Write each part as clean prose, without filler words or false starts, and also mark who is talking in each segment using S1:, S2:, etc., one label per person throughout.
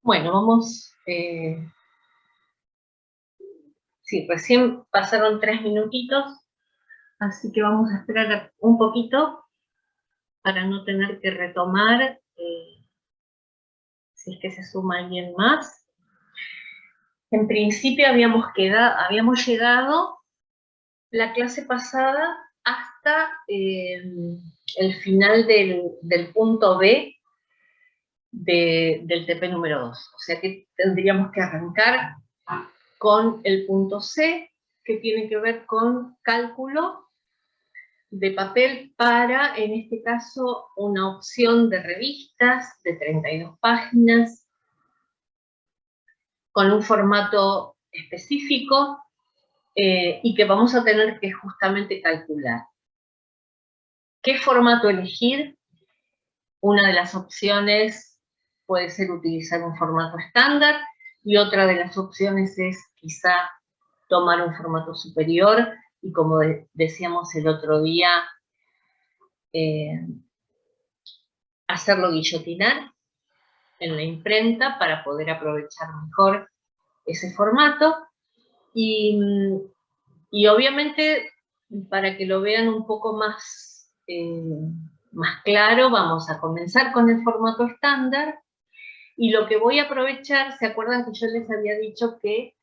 S1: Bueno, vamos, sí, recién pasaron 3 minutitos, así que vamos a esperar un poquito para no tener que retomar, si es que se suma alguien más. En principio habíamos llegado la clase pasada hasta el final del punto B del TP número 2. O sea que tendríamos que arrancar con el punto C, que tiene que ver con cálculo de papel para, en este caso, una opción de revistas de 32 páginas, con un formato específico y que vamos a tener que justamente calcular. ¿Qué formato elegir? Una de las opciones puede ser utilizar un formato estándar y otra de las opciones es quizá tomar un formato superior y, como decíamos el otro día, hacerlo guillotinar en la imprenta para poder aprovechar mejor ese formato. Y obviamente, para que lo vean un poco más, más claro, vamos a comenzar con el formato estándar. Y lo que voy a aprovechar, ¿se acuerdan que yo les había dicho que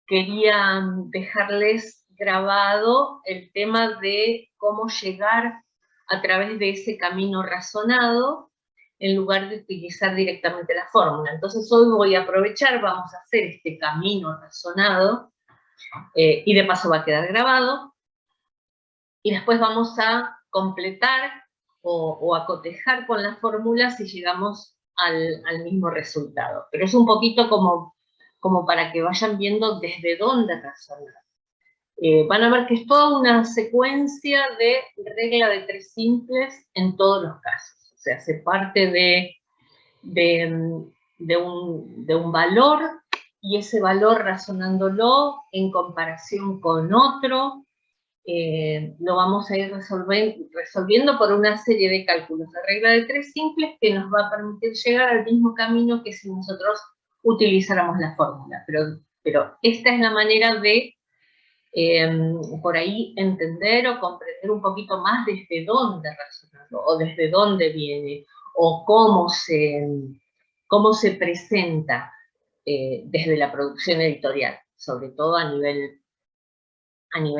S1: quería dejarles grabado el tema de cómo llegar a través de ese camino razonado en lugar de utilizar directamente la fórmula? Entonces hoy voy a aprovechar, vamos a hacer este camino razonado y de paso va a quedar grabado, y después vamos a completar o a cotejar con la fórmula si llegamos al mismo resultado. Pero es un poquito como para que vayan viendo desde dónde razonar. Van a ver que es toda una secuencia de regla de 3 simples en todos los casos. O sea, se parte de un valor, y ese valor, razonándolo en comparación con otro, lo vamos a ir resolviendo por una serie de cálculos de regla de 3 simples que nos va a permitir llegar al mismo camino que si nosotros utilizáramos la fórmula. Pero esta es la manera de por ahí entender o comprender un poquito más desde dónde razonarlo, o desde dónde viene, o cómo se presenta desde la producción editorial, sobre todo a nivel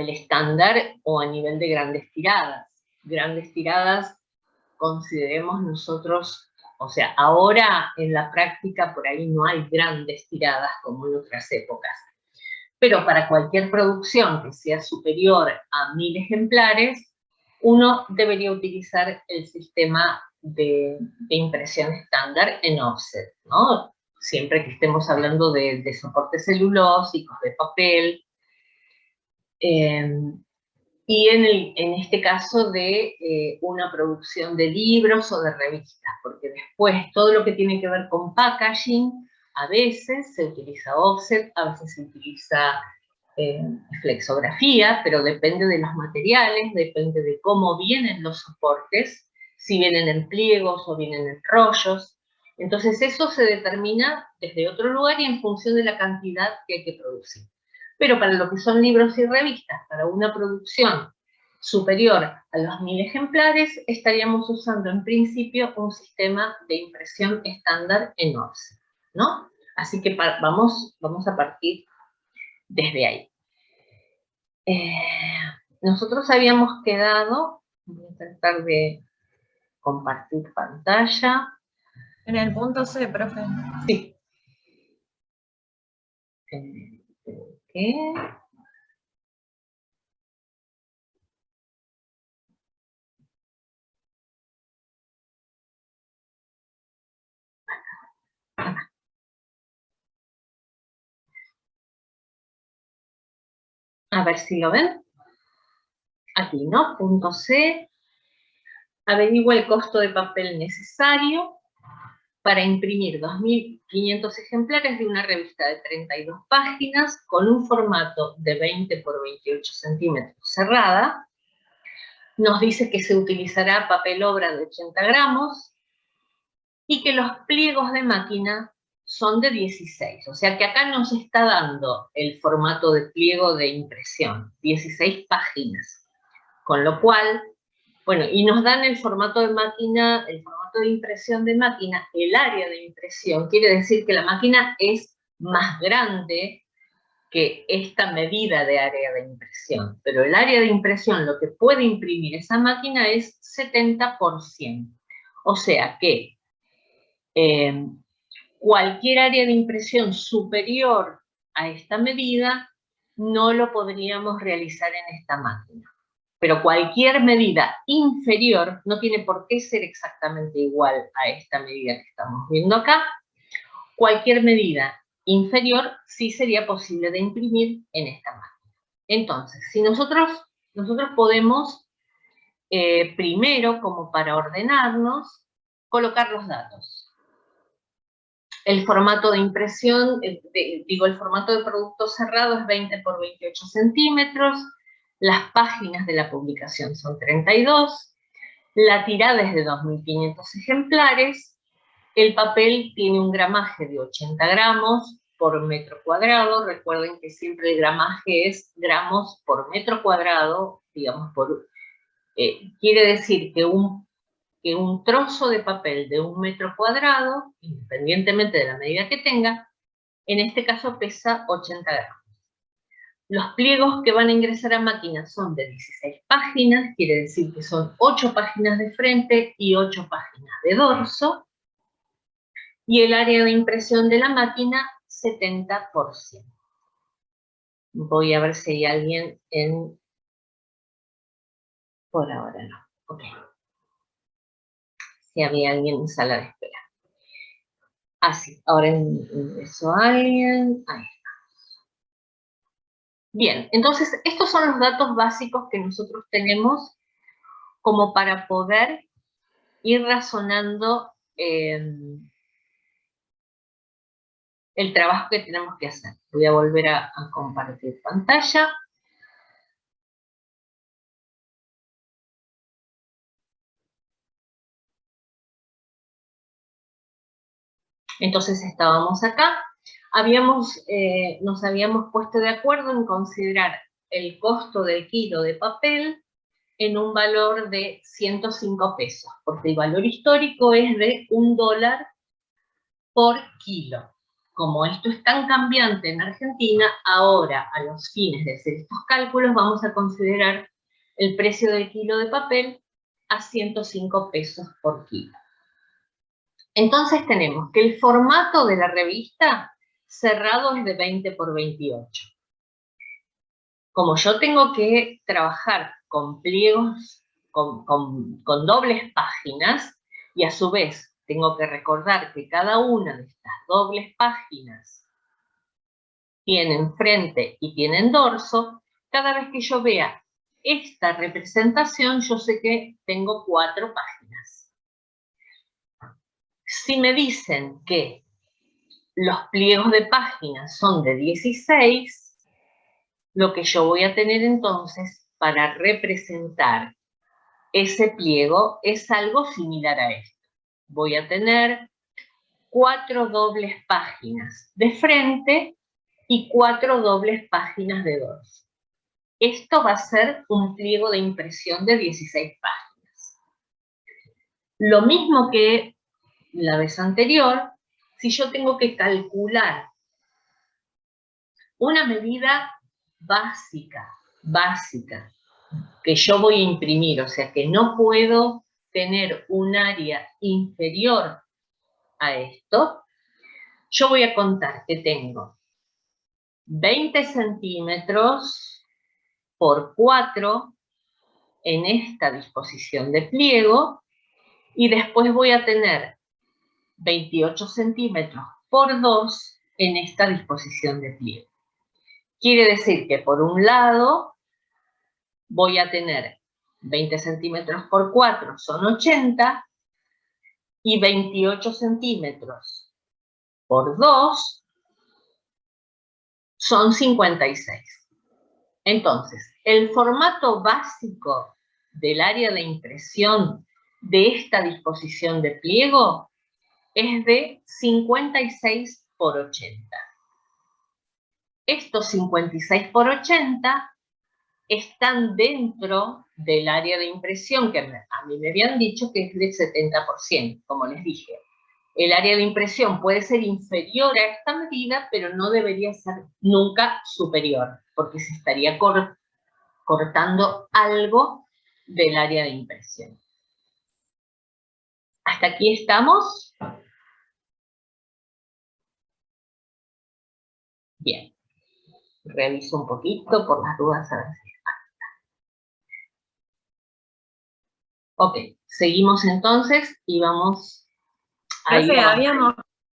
S1: estándar o a nivel de grandes tiradas. Grandes tiradas, consideremos nosotros, o sea, ahora en la práctica por ahí no hay grandes tiradas como en otras épocas, pero para cualquier producción que sea superior a 1000 ejemplares, uno debería utilizar el sistema de impresión estándar en offset, ¿no? Siempre que estemos hablando de soportes celulósicos, de papel, y en este caso de una producción de libros o de revistas, porque después todo lo que tiene que ver con packaging, a veces se utiliza offset, a veces se utiliza flexografía, pero depende de los materiales, depende de cómo vienen los soportes, si vienen en pliegos o vienen en rollos. Entonces eso se determina desde otro lugar y en función de la cantidad que hay que producir. Pero para lo que son libros y revistas, para una producción superior a los 1000 ejemplares, estaríamos usando en principio un sistema de impresión estándar en offset, ¿no? Así que vamos a partir desde ahí. Nosotros habíamos quedado, voy a tratar de compartir pantalla.
S2: En el punto C, profe.
S1: Sí. ¿Qué? A ver si lo ven. Aquí, ¿no? Punto C. Averigua el costo de papel necesario para imprimir 2500 ejemplares de una revista de 32 páginas con un formato de 20 por 28 centímetros cerrada. Nos dice que se utilizará papel obra de 80 gramos y que los pliegos de máquina son de 16, o sea que acá nos está dando el formato de pliego de impresión, 16 páginas, con lo cual, bueno, y nos dan el formato de máquina, el formato de impresión de máquina, el área de impresión, quiere decir que la máquina es más grande que esta medida de área de impresión, pero el área de impresión, lo que puede imprimir esa máquina es 70%, o sea que cualquier área de impresión superior a esta medida no lo podríamos realizar en esta máquina. Pero cualquier medida inferior no tiene por qué ser exactamente igual a esta medida que estamos viendo acá. Cualquier medida inferior sí sería posible de imprimir en esta máquina. Entonces, si nosotros podemos, primero, como para ordenarnos, colocar los datos. El formato de impresión, el formato de producto cerrado es 20 por 28 centímetros, las páginas de la publicación son 32, la tirada es de 2.500 ejemplares, el papel tiene un gramaje de 80 gramos por metro cuadrado, recuerden que siempre el gramaje es gramos por metro cuadrado, digamos, quiere decir que un trozo de papel de 1 metro cuadrado, independientemente de la medida que tenga, en este caso pesa 80 gramos. Los pliegos que van a ingresar a máquina son de 16 páginas, quiere decir que son 8 páginas de frente y 8 páginas de dorso, y el área de impresión de la máquina, 70%. Voy a ver si hay alguien en... Por ahora no. Ok. Si había alguien en sala de espera. Así, ahora ingresó alguien. Ahí está. Bien, entonces estos son los datos básicos que nosotros tenemos como para poder ir razonando el trabajo que tenemos que hacer. Voy a volver a compartir pantalla. Entonces estábamos acá. Nos habíamos puesto de acuerdo en considerar el costo del kilo de papel en un valor de 105 pesos, porque el valor histórico es de $1 por kilo. Como esto es tan cambiante en Argentina, ahora, a los fines de hacer estos cálculos, vamos a considerar el precio del kilo de papel a 105 pesos por kilo. Entonces tenemos que el formato de la revista cerrado es de 20 por 28. Como yo tengo que trabajar con pliegos, con dobles páginas, y a su vez tengo que recordar que cada una de estas dobles páginas tienen frente y tienen dorso, cada vez que yo vea esta representación, yo sé que tengo 4 páginas. Si me dicen que los pliegos de páginas son de 16, lo que yo voy a tener entonces para representar ese pliego es algo similar a esto. Voy a tener 4 dobles páginas de frente y 4 dobles páginas de dorso. Esto va a ser un pliego de impresión de 16 páginas. Lo mismo que la vez anterior, si yo tengo que calcular una medida básica, que yo voy a imprimir, o sea que no puedo tener un área inferior a esto, yo voy a contar que tengo 20 centímetros por 4 en esta disposición de pliego, y después voy a tener 28 centímetros por 2 en esta disposición de pliego. Quiere decir que por un lado voy a tener 20 centímetros por 4 son 80, y 28 centímetros por 2 son 56. Entonces, el formato básico del área de impresión de esta disposición de pliego es de 56 por 80. Estos 56 por 80 están dentro del área de impresión que a mí me habían dicho que es del 70%, como les dije. El área de impresión puede ser inferior a esta medida, pero no debería ser nunca superior, porque se estaría cortando algo del área de impresión. ¿Hasta aquí estamos? Bien. Reviso un poquito por las dudas a ver si falta. Ok, seguimos entonces y vamos a ir
S2: Profe,
S1: avanzando.
S2: habíamos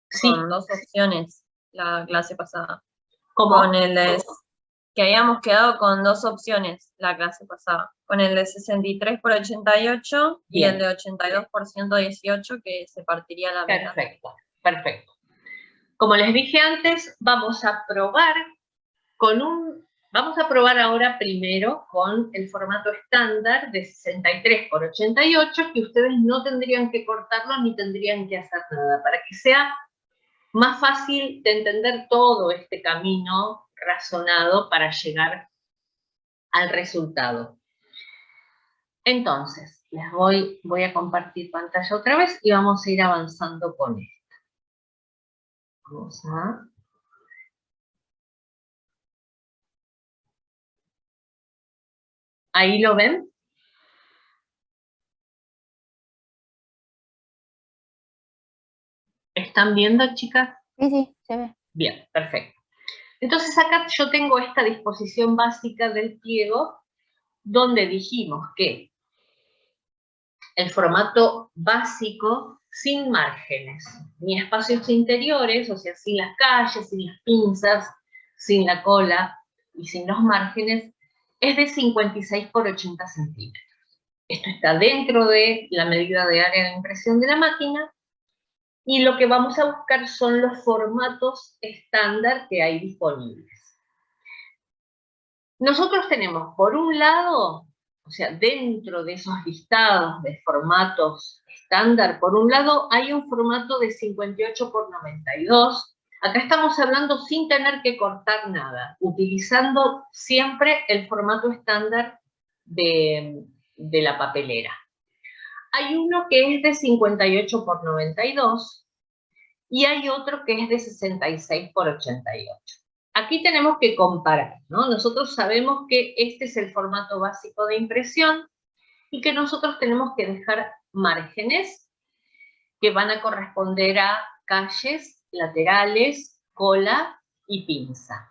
S1: Sí,
S2: con dos opciones la clase pasada.
S1: ¿cómo?
S2: Con el de, que habíamos quedado con dos opciones la clase pasada. Con el de 63 por 88 y
S1: Bien.
S2: el de 82 por 118, que se partiría la mitad.
S1: Perfecto, perfecto. Como les dije antes, vamos a probar ahora primero con el formato estándar de 63 por 88, que ustedes no tendrían que cortarlo ni tendrían que hacer nada, para que sea más fácil de entender todo este camino razonado para llegar al resultado. Entonces, voy a compartir pantalla otra vez y vamos a ir avanzando con esto. Vamos a... ¿Ahí lo ven? ¿Están viendo, chicas?
S3: Sí, sí, se ve.
S1: Bien, perfecto. Entonces acá yo tengo esta disposición básica del pliego donde dijimos que el formato básico sin márgenes, ni espacios interiores, o sea, sin las calles, sin las pinzas, sin la cola y sin los márgenes, es de 56 por 80 centímetros. Esto está dentro de la medida de área de impresión de la máquina y lo que vamos a buscar son los formatos estándar que hay disponibles. Nosotros tenemos, por un lado, o sea, dentro de esos listados de formatos estándar, por un lado hay un formato de 58 por 92. Acá estamos hablando sin tener que cortar nada, utilizando siempre el formato estándar de la papelera. Hay uno que es de 58 por 92 y hay otro que es de 66 por 88. Aquí tenemos que comparar, ¿no? Nosotros sabemos que este es el formato básico de impresión y que nosotros tenemos que dejar márgenes que van a corresponder a calles, laterales, cola y pinza.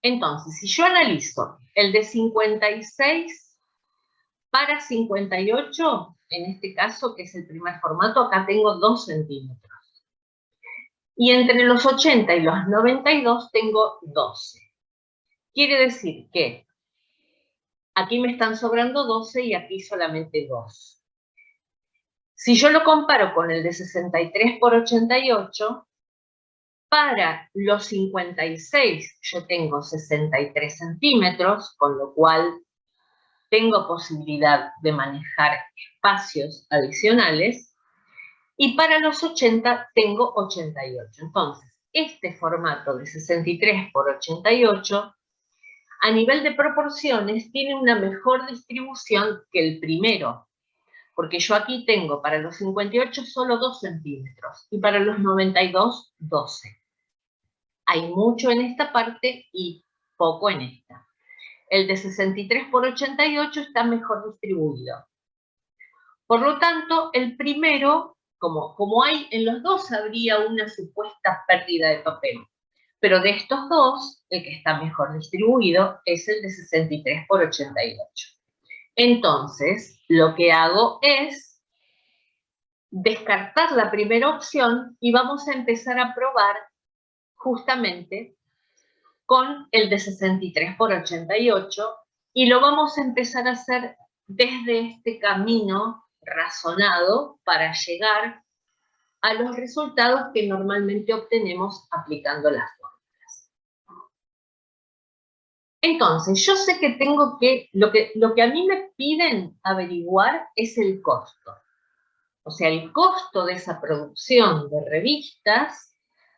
S1: Entonces, si yo analizo el de 56 para 58, en este caso, que es el primer formato, acá tengo 2 centímetros. Y entre los 80 y los 92 tengo 12. Quiere decir que aquí me están sobrando 12 y aquí solamente 2. Si yo lo comparo con el de 63 por 88, para los 56 yo tengo 63 centímetros, con lo cual tengo posibilidad de manejar espacios adicionales, y para los 80 tengo 88. Entonces, este formato de 63 por 88, a nivel de proporciones, tiene una mejor distribución que el primero, porque yo aquí tengo para los 58 solo 2 centímetros, y para los 92, 12. Hay mucho en esta parte y poco en esta. El de 63 por 88 está mejor distribuido. Por lo tanto, el primero, como hay en los dos, habría una supuesta pérdida de papel. Pero de estos dos, el que está mejor distribuido es el de 63 por 88. Entonces, lo que hago es descartar la primera opción y vamos a empezar a probar justamente con el de 63 por 88 y lo vamos a empezar a hacer desde este camino razonado para llegar a los resultados que normalmente obtenemos aplicando las fórmulas. Entonces, yo sé que tengo que, lo que a mí me piden averiguar es el costo. O sea, el costo de esa producción de revistas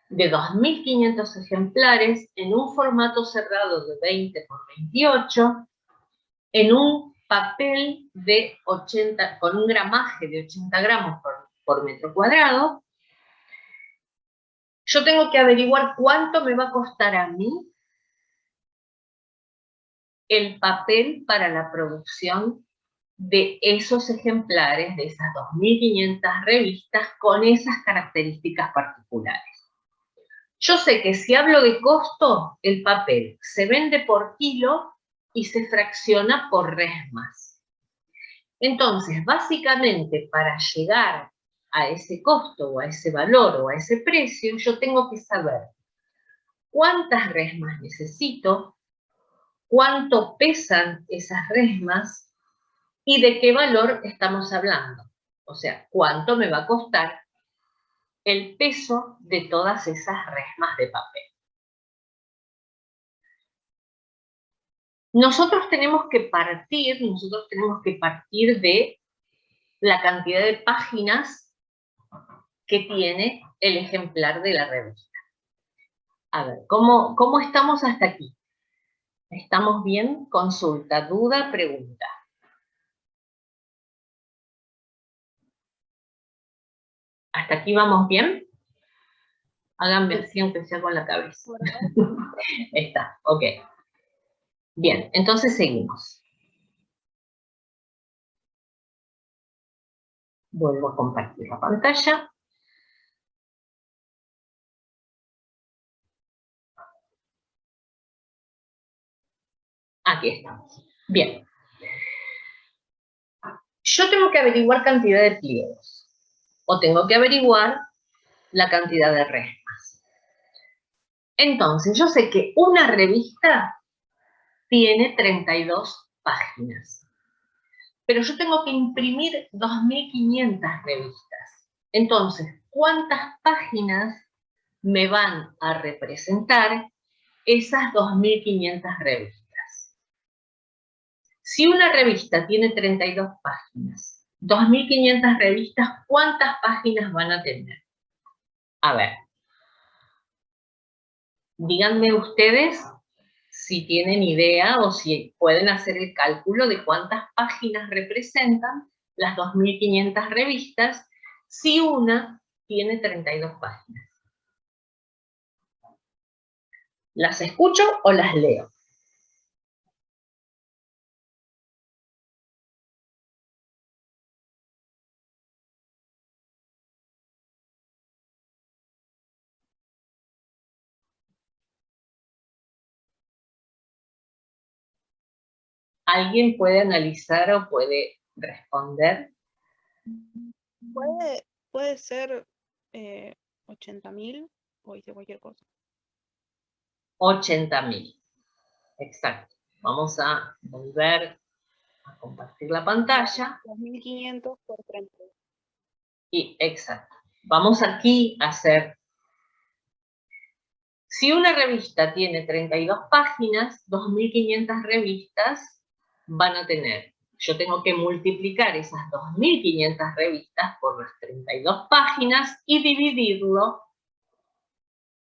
S1: de 2.500 ejemplares en un formato cerrado de 20 por 28, en un papel de 80, con un gramaje de 80 gramos por metro cuadrado. Yo tengo que averiguar cuánto me va a costar a mí el papel para la producción de esos ejemplares, de esas 2.500 revistas con esas características particulares. Yo sé que si hablo de costo, el papel se vende por kilo y se fracciona por resmas. Entonces, básicamente, para llegar a ese costo o a ese valor o a ese precio, yo tengo que saber cuántas resmas necesito, cuánto pesan esas resmas y de qué valor estamos hablando. O sea, cuánto me va a costar el peso de todas esas resmas de papel. Nosotros tenemos que partir de la cantidad de páginas que tiene el ejemplar de la revista. A ver, ¿cómo estamos hasta aquí? ¿Estamos bien? Consulta, duda, pregunta. ¿Hasta aquí vamos bien? Háganme así aunque sea con la cabeza. Está, ok. Bien, entonces seguimos. Vuelvo a compartir la pantalla. Aquí estamos. Bien. Yo tengo que averiguar cantidad de pliegos. O tengo que averiguar la cantidad de resmas. Entonces, yo sé que una revista tiene 32 páginas. Pero yo tengo que imprimir 2.500 revistas. Entonces, ¿cuántas páginas me van a representar esas 2.500 revistas? Si una revista tiene 32 páginas, 2.500 revistas, ¿cuántas páginas van a tener? A ver, díganme ustedes si tienen idea o si pueden hacer el cálculo de cuántas páginas representan las 2.500 revistas si una tiene 32 páginas. ¿Las escucho o las leo? ¿Alguien puede analizar o puede responder?
S3: Puede ser 80.000 o hice cualquier cosa.
S1: 80.000. Exacto. Vamos a volver a compartir la pantalla.
S3: 2.500 por 30.
S1: Y exacto. Vamos aquí a hacer. Si una revista tiene 32 páginas, 2.500 revistas van a tener. Yo tengo que multiplicar esas 2.500 revistas por las 32 páginas y dividirlo,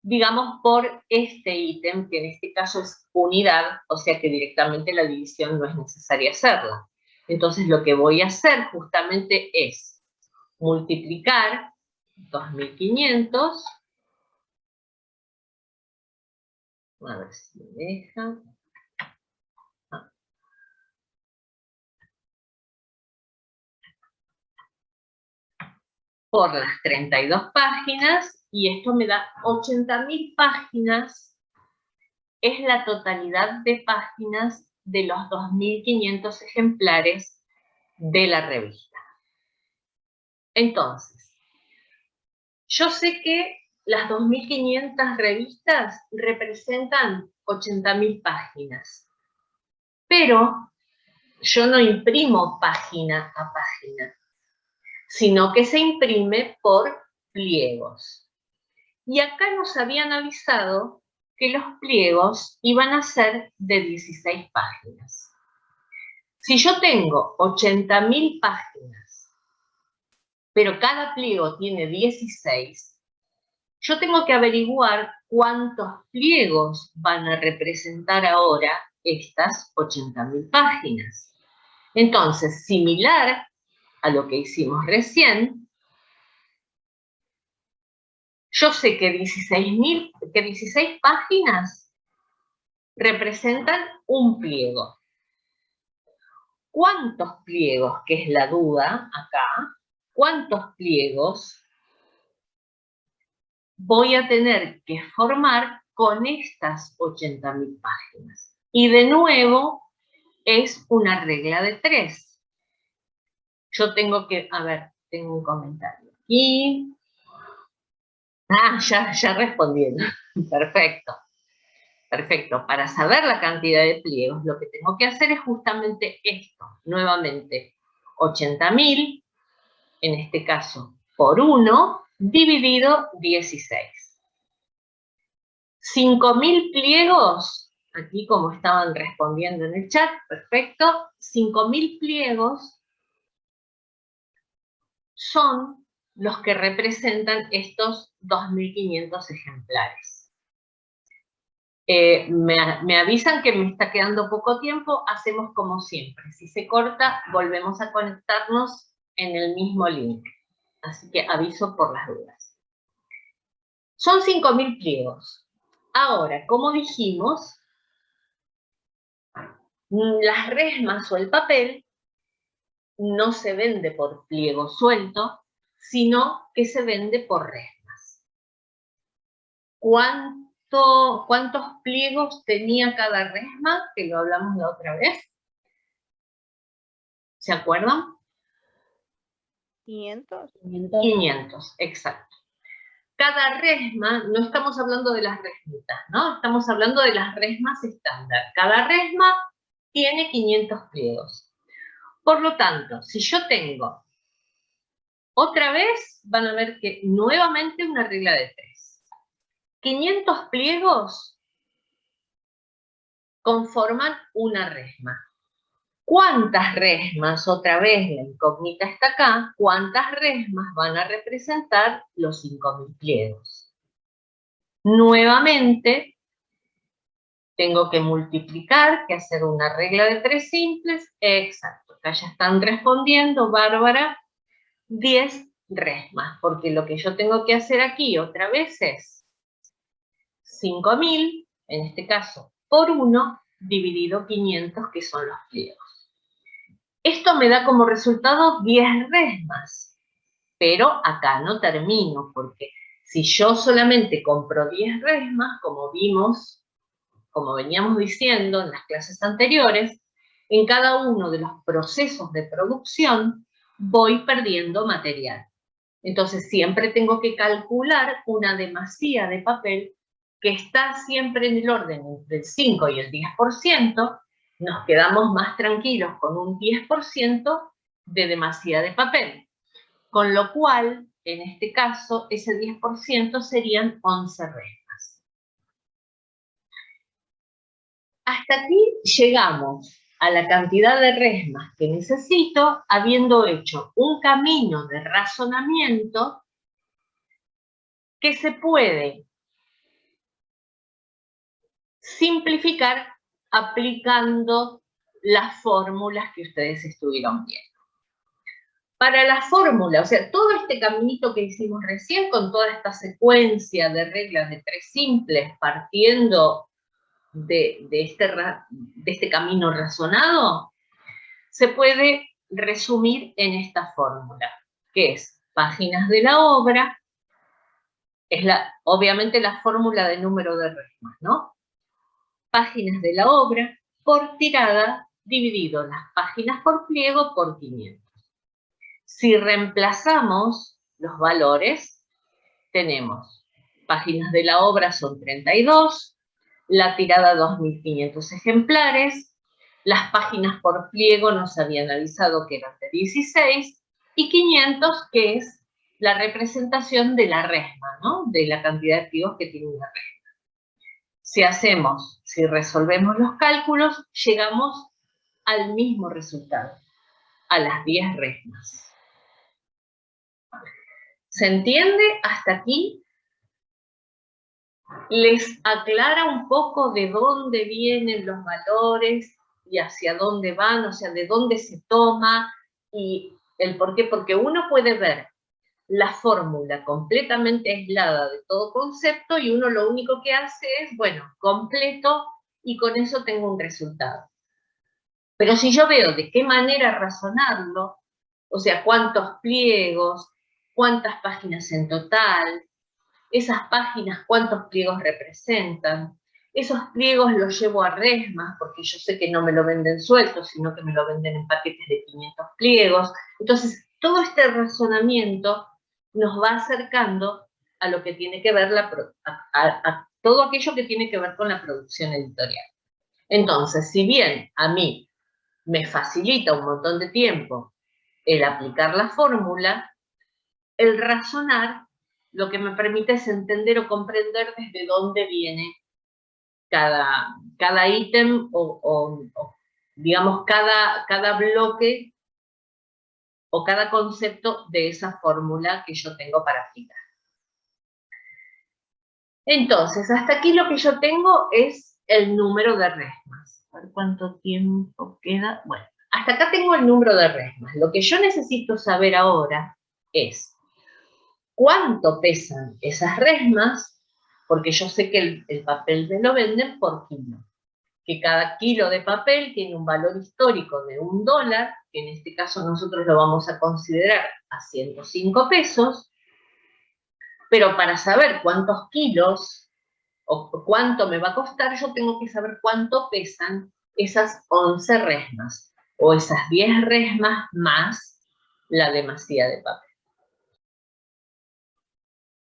S1: digamos, por este ítem, que en este caso es unidad, o sea que directamente la división no es necesaria hacerla. Entonces lo que voy a hacer justamente es multiplicar 2.500, a ver si me deja, por las 32 páginas, y esto me da 80.000 páginas, es la totalidad de páginas de los 2.500 ejemplares de la revista. Entonces, yo sé que las 2.500 revistas representan 80.000 páginas, pero yo no imprimo página a página, sino que se imprime por pliegos. Y acá nos habían avisado que los pliegos iban a ser de 16 páginas. Si yo tengo 80.000 páginas, pero cada pliego tiene 16, yo tengo que averiguar cuántos pliegos van a representar ahora estas 80.000 páginas. Entonces, similar a lo que hicimos recién, yo sé que 16 páginas representan un pliego. ¿Cuántos pliegos, que es la duda acá, cuántos pliegos voy a tener que formar con estas 80.000 páginas? Y de nuevo, es una regla de 3. Yo tengo que, a ver, tengo un comentario aquí. Ya respondieron. Perfecto. Perfecto. Para saber la cantidad de pliegos, lo que tengo que hacer es justamente esto. Nuevamente, 80.000, en este caso, por 1, dividido 16. 5.000 pliegos, aquí como estaban respondiendo en el chat, perfecto. 5.000 pliegos son los que representan estos 2.500 ejemplares. Me avisan que me está quedando poco tiempo, hacemos como siempre. Si se corta, volvemos a conectarnos en el mismo link. Así que aviso por las dudas. Son 5.000 pliegos. Ahora, como dijimos, las resmas o el papel no se vende por pliego suelto, sino que se vende por resmas. ¿Cuántos pliegos tenía cada resma? Que lo hablamos la otra vez. ¿Se acuerdan?
S3: 500.
S1: 500, exacto. Cada resma, no estamos hablando de las resmitas, ¿no? Estamos hablando de las resmas estándar. Cada resma tiene 500 pliegos. Por lo tanto, si yo tengo, otra vez van a ver que nuevamente una regla de 3. 500 pliegos conforman una resma. ¿Cuántas resmas? Otra vez la incógnita está acá. ¿Cuántas resmas van a representar los 5.000 pliegos? Nuevamente, tengo que multiplicar, que hacer una regla de 3 simples. Exacto, acá ya están respondiendo, Bárbara. 10 resmas, porque lo que yo tengo que hacer aquí otra vez es 5.000, en este caso, por 1, dividido 500, que son los pliegos. Esto me da como resultado 10 resmas, pero acá no termino, porque si yo solamente compro 10 resmas, como vimos, como veníamos diciendo en las clases anteriores, en cada uno de los procesos de producción voy perdiendo material. Entonces siempre tengo que calcular una demasía de papel que está siempre en el orden entre el 5 y el 10%, nos quedamos más tranquilos con un 10% de demasía de papel. Con lo cual, en este caso, ese 10% serían 11 resmas. Hasta aquí llegamos a la cantidad de resmas que necesito, habiendo hecho un camino de razonamiento que se puede simplificar aplicando las fórmulas que ustedes estuvieron viendo. Para la fórmula, o sea, todo este caminito que hicimos recién con toda esta secuencia de reglas de 3 simples partiendo de este camino razonado, se puede resumir en esta fórmula, que es páginas de la obra, es obviamente la fórmula de número de resmas, ¿no? Páginas de la obra por tirada dividido las páginas por pliego por 500. Si reemplazamos los valores, tenemos páginas de la obra son 32, la tirada 2.500 ejemplares, las páginas por pliego nos habían avisado que eran de 16, y 500, que es la representación de la resma, ¿no? De la cantidad de pliegos que tiene una resma. Si resolvemos los cálculos, llegamos al mismo resultado, a las 10 resmas. ¿Se entiende hasta aquí? les aclara un poco de dónde vienen los valores y hacia dónde van, o sea, de dónde se toma y el por qué, porque uno puede ver la fórmula completamente aislada de todo concepto y uno lo único que hace es, bueno, completo y con eso tengo un resultado. Pero si yo veo de qué manera razonarlo, o sea, cuántos pliegos, cuántas páginas en total, esas páginas cuántos pliegos representan, esos pliegos los llevo a resmas, porque yo sé que no me lo venden suelto, sino que me lo venden en paquetes de 500 pliegos. Entonces, todo este razonamiento nos va acercando a lo que tiene que ver a todo aquello que tiene que ver con la producción editorial. Entonces, si bien a mí me facilita un montón de tiempo el aplicar la fórmula, el razonar lo que me permite es entender o comprender desde dónde viene cada ítem o digamos, cada bloque o cada concepto de esa fórmula que yo tengo para aplicar. Entonces, hasta aquí lo que yo tengo es el número de resmas. A ver cuánto tiempo queda. Bueno, hasta acá tengo el número de resmas. Lo que yo necesito saber ahora es cuánto pesan esas resmas, porque yo sé que el papel me lo venden por kilo. Que cada kilo de papel tiene un valor histórico de $1, que en este caso nosotros lo vamos a considerar a 105 pesos, pero para saber cuántos kilos o cuánto me va a costar, yo tengo que saber cuánto pesan esas 11 resmas, o esas 10 resmas más la demasía de papel.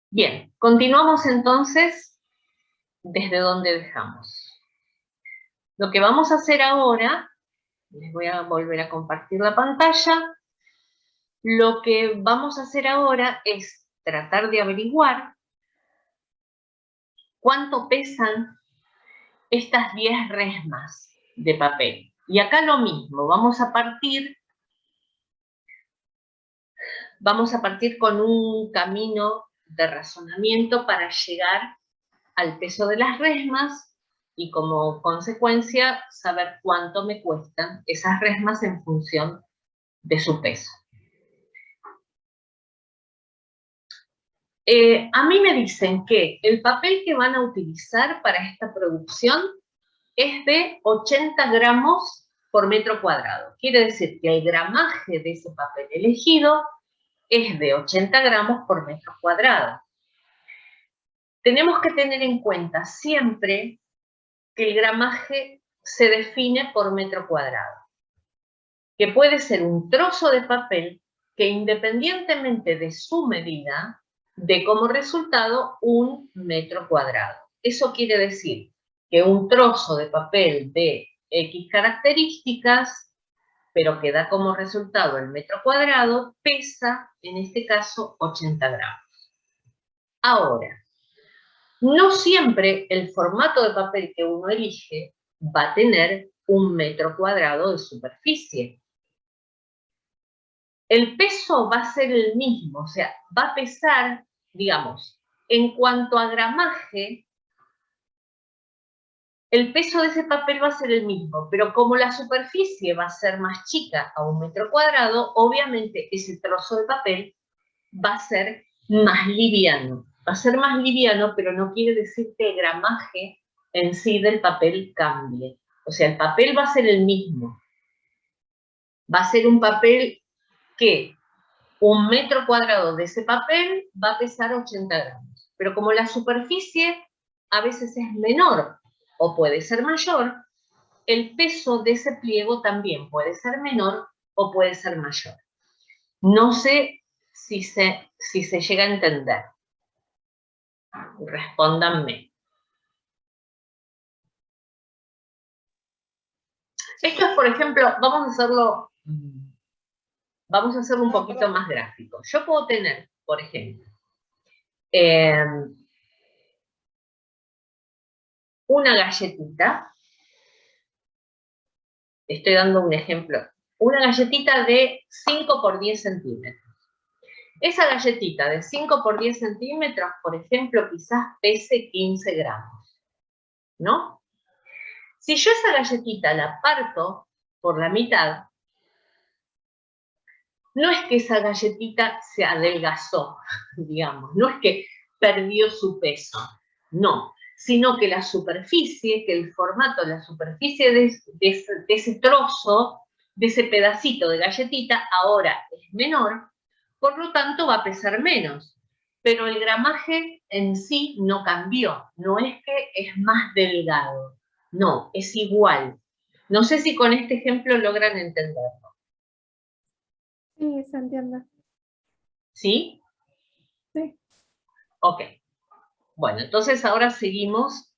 S1: Bien, continuamos entonces desde donde dejamos. Lo que vamos a hacer ahora, les voy a volver a compartir la pantalla, lo que vamos a hacer ahora es tratar de averiguar cuánto pesan estas 10 resmas de papel. Y acá lo mismo, vamos a partir con un camino de razonamiento para llegar al peso de las resmas y como consecuencia saber cuánto me cuestan esas resmas en función de su peso. A mí me dicen que el papel que van a utilizar para esta producción es de 80 gramos por metro cuadrado. Quiere decir que el gramaje de ese papel elegido es de 80 gramos por metro cuadrado. Tenemos que tener en cuenta siempre que el gramaje se define por metro cuadrado, que puede ser un trozo de papel que independientemente de su medida, dé como resultado un metro cuadrado. Eso quiere decir que un trozo de papel de X características, pero que da como resultado el metro cuadrado, pesa, en este caso, 80 gramos. Ahora, no siempre el formato de papel que uno elige va a tener un metro cuadrado de superficie. El peso va a ser el mismo, o sea, va a pesar, digamos, en cuanto a gramaje, el peso de ese papel va a ser el mismo, pero como la superficie va a ser más chica a un metro cuadrado, obviamente ese trozo de papel va a ser más liviano. Va a ser más liviano, pero no quiere decir que el gramaje en sí del papel cambie. O sea, el papel va a ser el mismo. Va a ser un papel que un metro cuadrado de ese papel va a pesar 80 gramos. Pero como la superficie a veces es menor o puede ser mayor, el peso de ese pliego también puede ser menor o puede ser mayor. No sé si se llega a entender. Respóndanme. Esto es, por ejemplo, vamos a hacerlo un poquito más gráfico. Yo puedo tener, por ejemplo, una galletita, estoy dando un ejemplo, una galletita de 5 por 10 centímetros. Esa galletita de 5 por 10 centímetros, por ejemplo, quizás pese 15 gramos, ¿no? Si yo esa galletita la parto por la mitad, no es que esa galletita se adelgazó, digamos, no es que perdió su peso, no, sino que la superficie, que el formato, la superficie de ese trozo, de ese pedacito de galletita, ahora es menor, por lo tanto va a pesar menos. Pero el gramaje en sí no cambió, no es que es más delgado, no, es igual. No sé si con este ejemplo logran entenderlo.
S4: Sí, se entiende.
S1: ¿Sí?
S4: Sí.
S1: Ok. Bueno, entonces ahora seguimos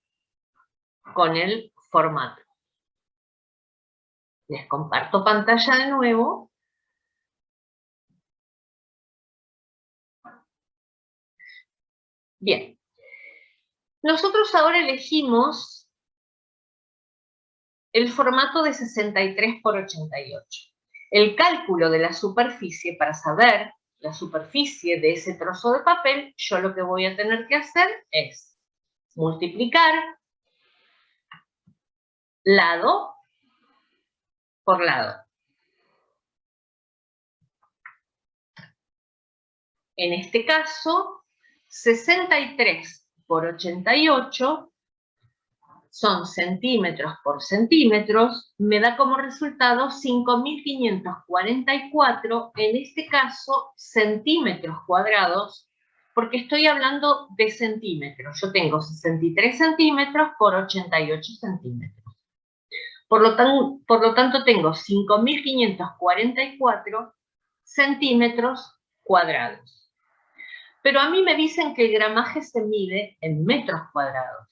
S1: con el formato. Les comparto pantalla de nuevo. Bien. Nosotros ahora elegimos el formato de 63 por 88. El cálculo de la superficie, para saber la superficie de ese trozo de papel, yo lo que voy a tener que hacer es multiplicar lado por lado. En este caso, 63 por 88 son centímetros por centímetros, me da como resultado 5.544, en este caso, centímetros cuadrados, porque estoy hablando de centímetros. Yo tengo 63 centímetros por 88 centímetros. Por lo tanto, tengo 5.544 centímetros cuadrados. Pero a mí me dicen que el gramaje se mide en metros cuadrados.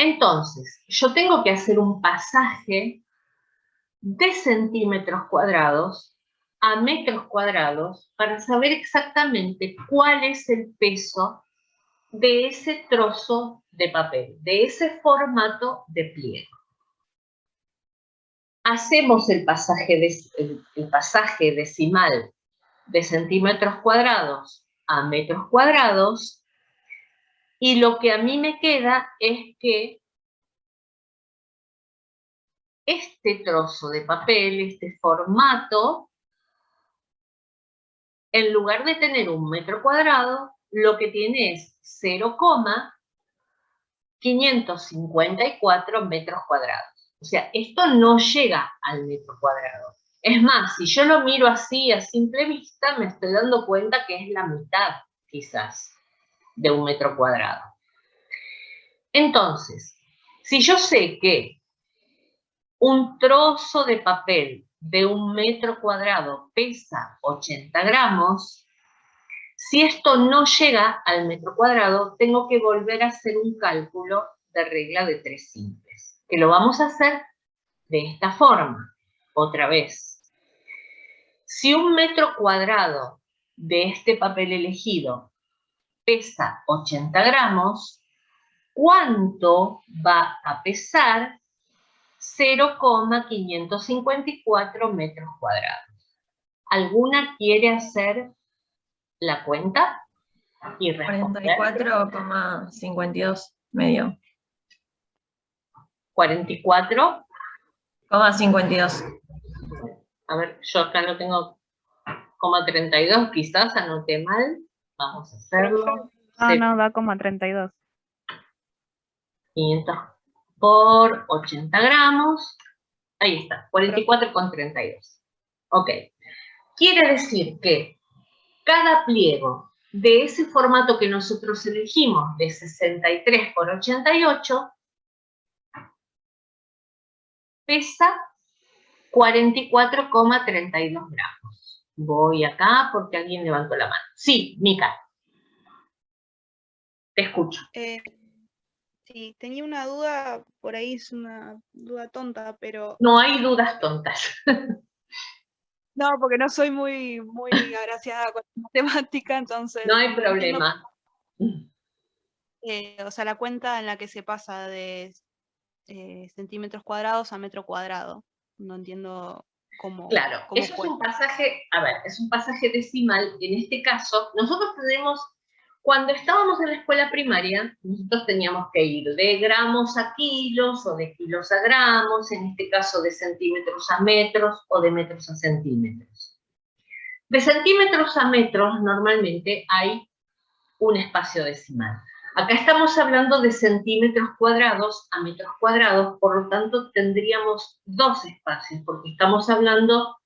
S1: Entonces, yo tengo que hacer un pasaje de centímetros cuadrados a metros cuadrados para saber exactamente cuál es el peso de ese trozo de papel, de ese formato de pliego. Hacemos el pasaje decimal de centímetros cuadrados a metros cuadrados y lo que a mí me queda es que este trozo de papel, este formato, en lugar de tener un metro cuadrado, lo que tiene es 0,554 metros cuadrados. O sea, esto no llega al metro cuadrado. Es más, si yo lo miro así a simple vista, me estoy dando cuenta que es la mitad, quizás, de un metro cuadrado. Entonces, si yo sé que un trozo de papel de 1 metro cuadrado pesa 80 gramos, si esto no llega al metro cuadrado, tengo que volver a hacer un cálculo de regla de 3 simples, que lo vamos a hacer de esta forma, otra vez. Si 1 metro cuadrado de este papel elegido pesa 80 gramos, ¿cuánto va a pesar 0,554 metros cuadrados? ¿Alguna quiere hacer la cuenta y responder?
S2: 44,52 medio.
S1: 44,52.
S2: 52.
S1: A ver, yo acá lo tengo como 32, quizás anoté mal. Vamos a hacerlo.
S3: Ah, no, da como 32.
S1: 500 por 80 gramos. Ahí está, 44,32. Ok. Quiere decir que cada pliego de ese formato que nosotros elegimos, de 63 por 88, pesa 44,32 gramos. Voy acá porque alguien levantó la mano. Sí, Mica. Te escucho.
S3: Sí, tenía una duda, por ahí es una duda tonta, pero
S1: No hay dudas tontas.
S3: no, porque no soy muy agraciada con la matemática, entonces
S1: No hay
S3: no entiendo,
S1: problema.
S3: o sea, la cuenta en la que se pasa de centímetros cuadrados a metro cuadrado. No entiendo.
S1: Claro, eso
S3: fue.
S1: es un pasaje, a ver, es un pasaje decimal. En este caso, nosotros tenemos, cuando estábamos en la escuela primaria, nosotros teníamos que ir de gramos a kilos o de kilos a gramos, en este caso de centímetros a metros o de metros a centímetros. De centímetros a metros normalmente hay un espacio decimal. Acá estamos hablando de centímetros cuadrados a metros cuadrados, por lo tanto tendríamos dos espacios, porque estamos hablando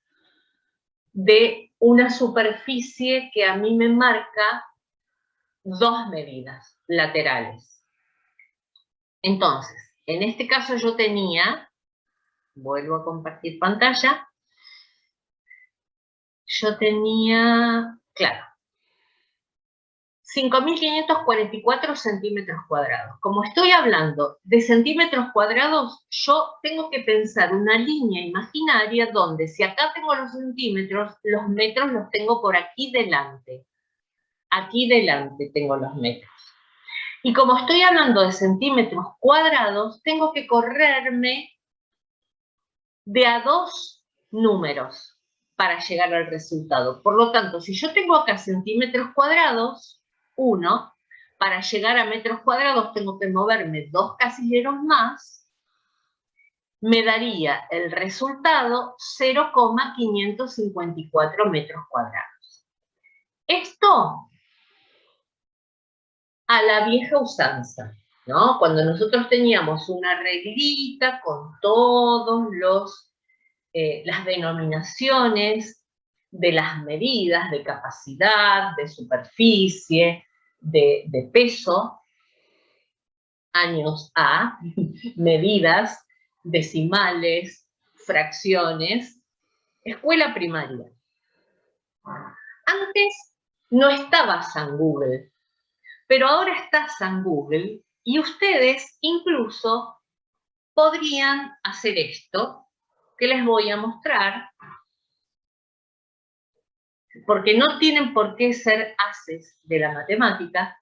S1: de una superficie que a mí me marca dos medidas laterales. Entonces, en este caso yo tenía, vuelvo a compartir pantalla, yo tenía, claro, 5.544 centímetros cuadrados. Como estoy hablando de centímetros cuadrados, yo tengo que pensar una línea imaginaria donde si acá tengo los centímetros, los metros los tengo por aquí delante. Aquí delante tengo los metros. Y como estoy hablando de centímetros cuadrados, tengo que correrme de a dos números para llegar al resultado. Por lo tanto, si yo tengo acá centímetros cuadrados, 1, para llegar a metros cuadrados tengo que moverme 2 casilleros más, me daría el resultado 0,554 metros cuadrados. Esto a la vieja usanza, ¿no? Cuando nosotros teníamos una reglita con todos las denominaciones de las medidas de capacidad, de superficie, de peso, años A, medidas, decimales, fracciones, escuela primaria. Antes no estaba San Google, pero ahora está San Google y ustedes incluso podrían hacer esto que les voy a mostrar, porque no tienen por qué ser haces de la matemática,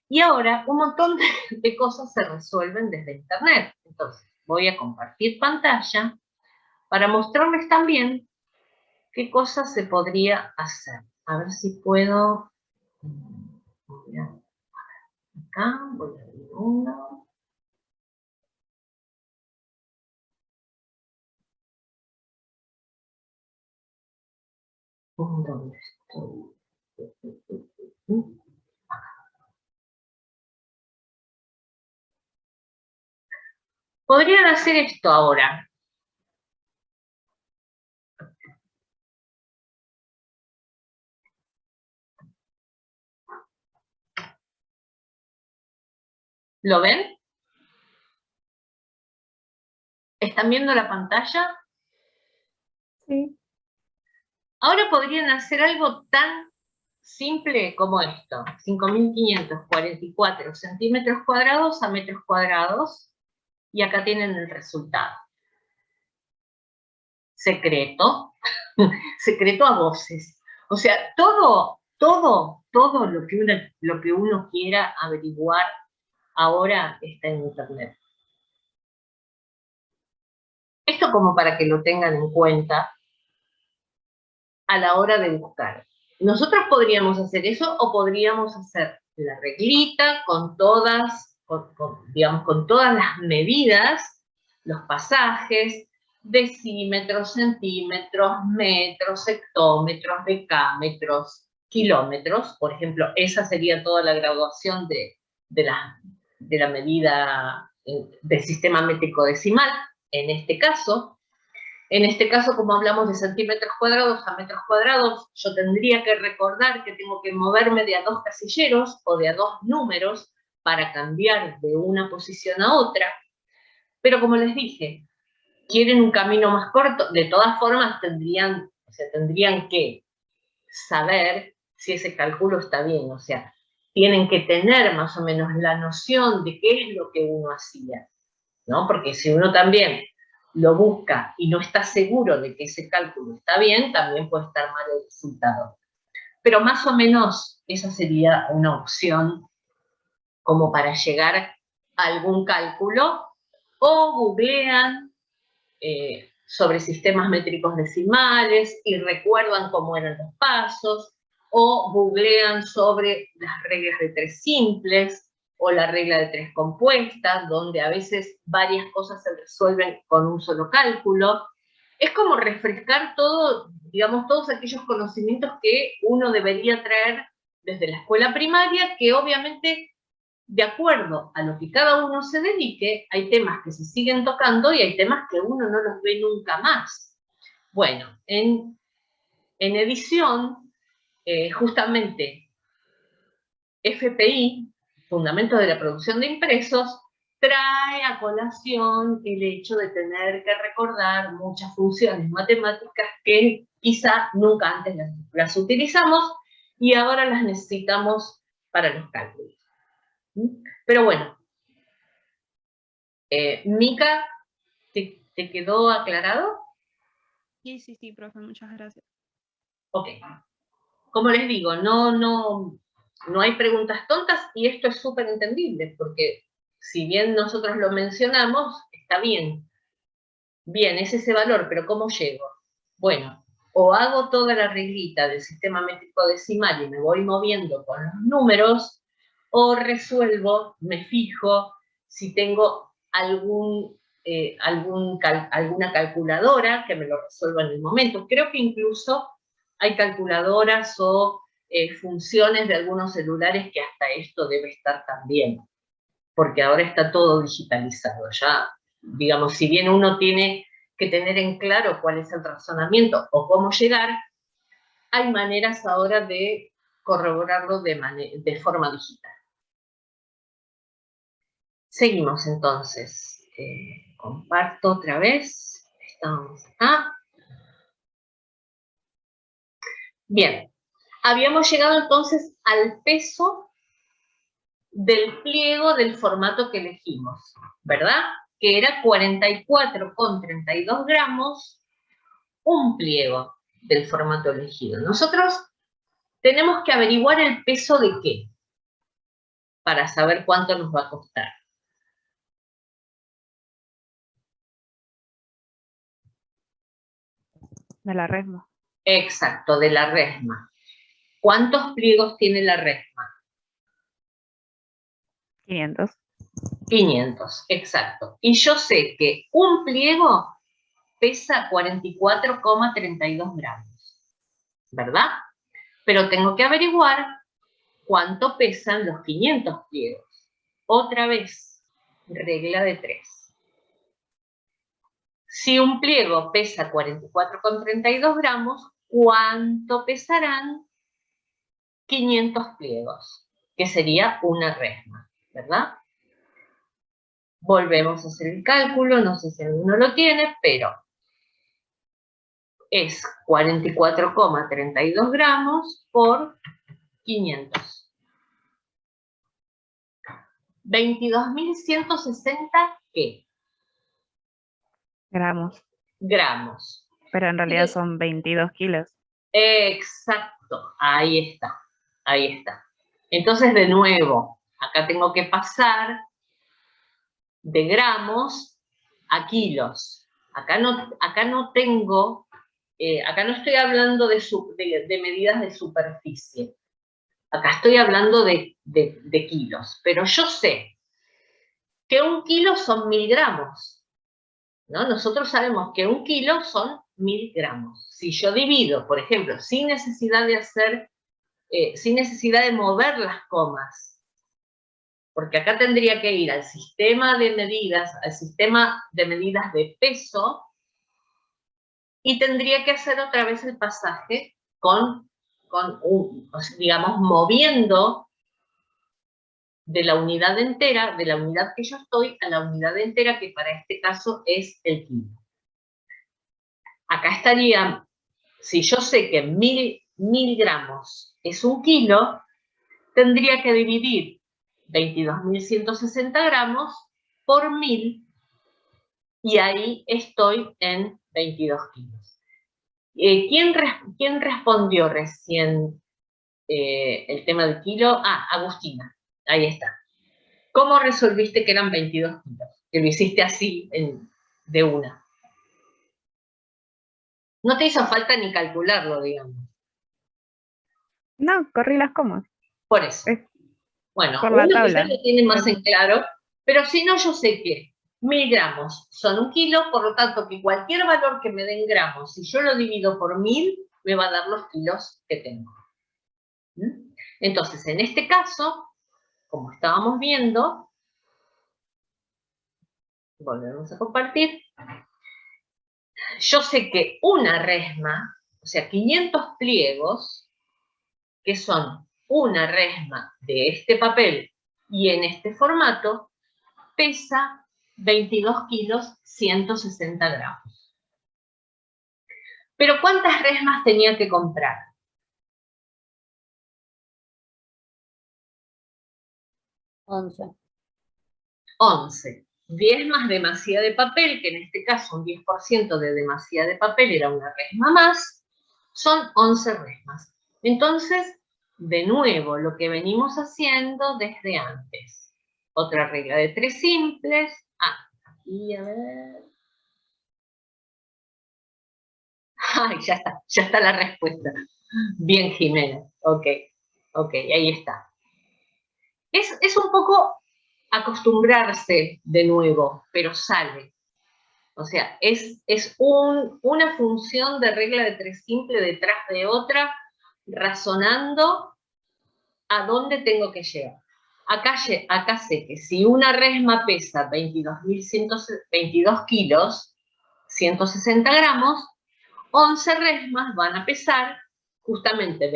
S1: y ahora un montón de cosas se resuelven desde Internet. Entonces, voy a compartir pantalla para mostrarles también qué cosas se podría hacer. A ver si puedo... Acá, voy a abrir uno. ¿Dónde estoy? Podrían hacer esto ahora. ¿Lo ven? ¿Están viendo la pantalla?
S4: Sí.
S1: Ahora podrían hacer algo tan simple como esto. 5.544 centímetros cuadrados a metros cuadrados. Y acá tienen el resultado. Secreto. Secreto a voces. O sea, todo lo que uno quiera averiguar ahora está en Internet. Esto como para que lo tengan en cuenta a la hora de buscar. Nosotros podríamos hacer eso o podríamos hacer la reglita con todas, digamos, con todas las medidas, los pasajes, decímetros, centímetros, metros, hectómetros, decámetros, kilómetros. Por ejemplo, esa sería toda la graduación de la medida del sistema métrico decimal, en este caso. En este caso, como hablamos de centímetros cuadrados a metros cuadrados, yo tendría que recordar que tengo que moverme de a dos casilleros o de a dos números para cambiar de una posición a otra. Pero como les dije, quieren un camino más corto, de todas formas tendrían que saber si ese cálculo está bien, o sea, tienen que tener más o menos la noción de qué es lo que uno hacía, ¿no? Porque si uno también lo busca y no está seguro de que ese cálculo está bien, también puede estar mal el resultado. Pero más o menos esa sería una opción como para llegar a algún cálculo, o googlean sobre sistemas métricos decimales y recuerdan cómo eran los pasos, o googlean sobre las reglas de 3 simples, o la regla de 3 compuestas, donde a veces varias cosas se resuelven con un solo cálculo. Es como refrescar todo, digamos, todos aquellos conocimientos que uno debería traer desde la escuela primaria, que obviamente, de acuerdo a lo que cada uno se dedique, hay temas que se siguen tocando y hay temas que uno no los ve nunca más. Bueno, en edición, justamente, FPI, Fundamentos de la Producción de Impresos, trae a colación el hecho de tener que recordar muchas funciones matemáticas que quizá nunca antes las utilizamos y ahora las necesitamos para los cálculos. Pero bueno, Mica, ¿te quedó aclarado?
S3: Sí, profe, muchas gracias.
S1: Ok. Como les digo, no hay preguntas tontas y esto es súper entendible, porque si bien nosotros lo mencionamos, está bien. Bien, es ese valor, pero ¿cómo llego? Bueno, o hago toda la reglita del sistema métrico decimal y me voy moviendo con los números, o resuelvo, me fijo, si tengo alguna calculadora que me lo resuelva en el momento. Creo que incluso hay calculadoras o funciones de algunos celulares que hasta esto debe estar también, porque ahora está todo digitalizado. Ya, digamos, si bien uno tiene que tener en claro cuál es el razonamiento o cómo llegar, hay maneras ahora de corroborarlo de forma digital. Seguimos entonces. Comparto otra vez. Estamos acá. Bien. Habíamos llegado entonces al peso del pliego del formato que elegimos, ¿verdad? Que era 44,32 gramos, un pliego del formato elegido. Nosotros tenemos que averiguar el peso de qué, para saber cuánto nos va a costar.
S3: De la resma.
S1: Exacto, de la resma. ¿Cuántos pliegos tiene la resma?
S3: 500.
S1: 500, exacto. Y yo sé que un pliego pesa 44,32 gramos, ¿verdad? Pero tengo que averiguar cuánto pesan los 500 pliegos. Otra vez, regla de 3. Si un pliego pesa 44,32 gramos, ¿cuánto pesarán 500 pliegos? Que sería una resma, ¿verdad? Volvemos a hacer el cálculo, no sé si alguno lo tiene, pero es 44,32 gramos por 500. 22.160, ¿qué?
S3: Gramos.
S1: Gramos.
S3: Pero en realidad son 22 kilos.
S1: Exacto, ahí está, ahí está. Entonces, de nuevo, acá tengo que pasar de gramos a kilos. Acá no tengo, acá no estoy hablando de medidas de superficie. Acá estoy hablando de kilos. Pero yo sé que un kilo son 1000 gramos, ¿no? Nosotros sabemos que un kilo son 1000 gramos. Si yo divido, por ejemplo, sin necesidad de mover las comas, porque acá tendría que ir al sistema de medidas de peso, y tendría que hacer otra vez el pasaje digamos, moviendo de la unidad entera, de la unidad que yo estoy, a la unidad entera, que para este caso es el kilo. Acá estaría, si yo sé que 1000 gramos es un kilo, tendría que dividir 22.160 gramos por 1000, y ahí estoy en 22 kilos. ¿Quién respondió recién el tema del kilo? Ah, Agustina, ahí está. ¿Cómo resolviste que eran 22 kilos? Que lo hiciste así, de una. No te hizo falta ni calcularlo, digamos.
S4: No, corrí las comas.
S1: Por eso.
S4: Es
S1: Bueno,
S4: por la
S1: uno quizás
S4: tabla.
S1: lo tiene más en claro, pero si no, yo sé que 1000 gramos son 1 kilo, por lo tanto que cualquier valor que me den gramos, si yo lo divido por 1000, me va a dar los kilos que tengo. ¿Mm? Entonces, en este caso, como estábamos viendo, volvemos a compartir, yo sé que una resma, o sea, 500 pliegos, que son una resma de este papel y en este formato, pesa 22 kilos 160 gramos. Pero ¿cuántas resmas tenía que comprar?
S5: 11.
S1: 11. 10 más demasía de papel, que en este caso un 10% de demasía de papel era una resma más, son 11 resmas. Entonces, de nuevo, lo que venimos haciendo desde antes. Otra regla de 3 simples. Aquí, a ver. Ay, ya está la respuesta. Bien, Jimena. Ok, ahí está. Es un poco acostumbrarse de nuevo, pero sale. O sea, es una función de regla de 3 simple detrás de otra, razonando a dónde tengo que llegar. Acá sé que si una resma pesa 22 kilos, 160 gramos, 11 resmas van a pesar justamente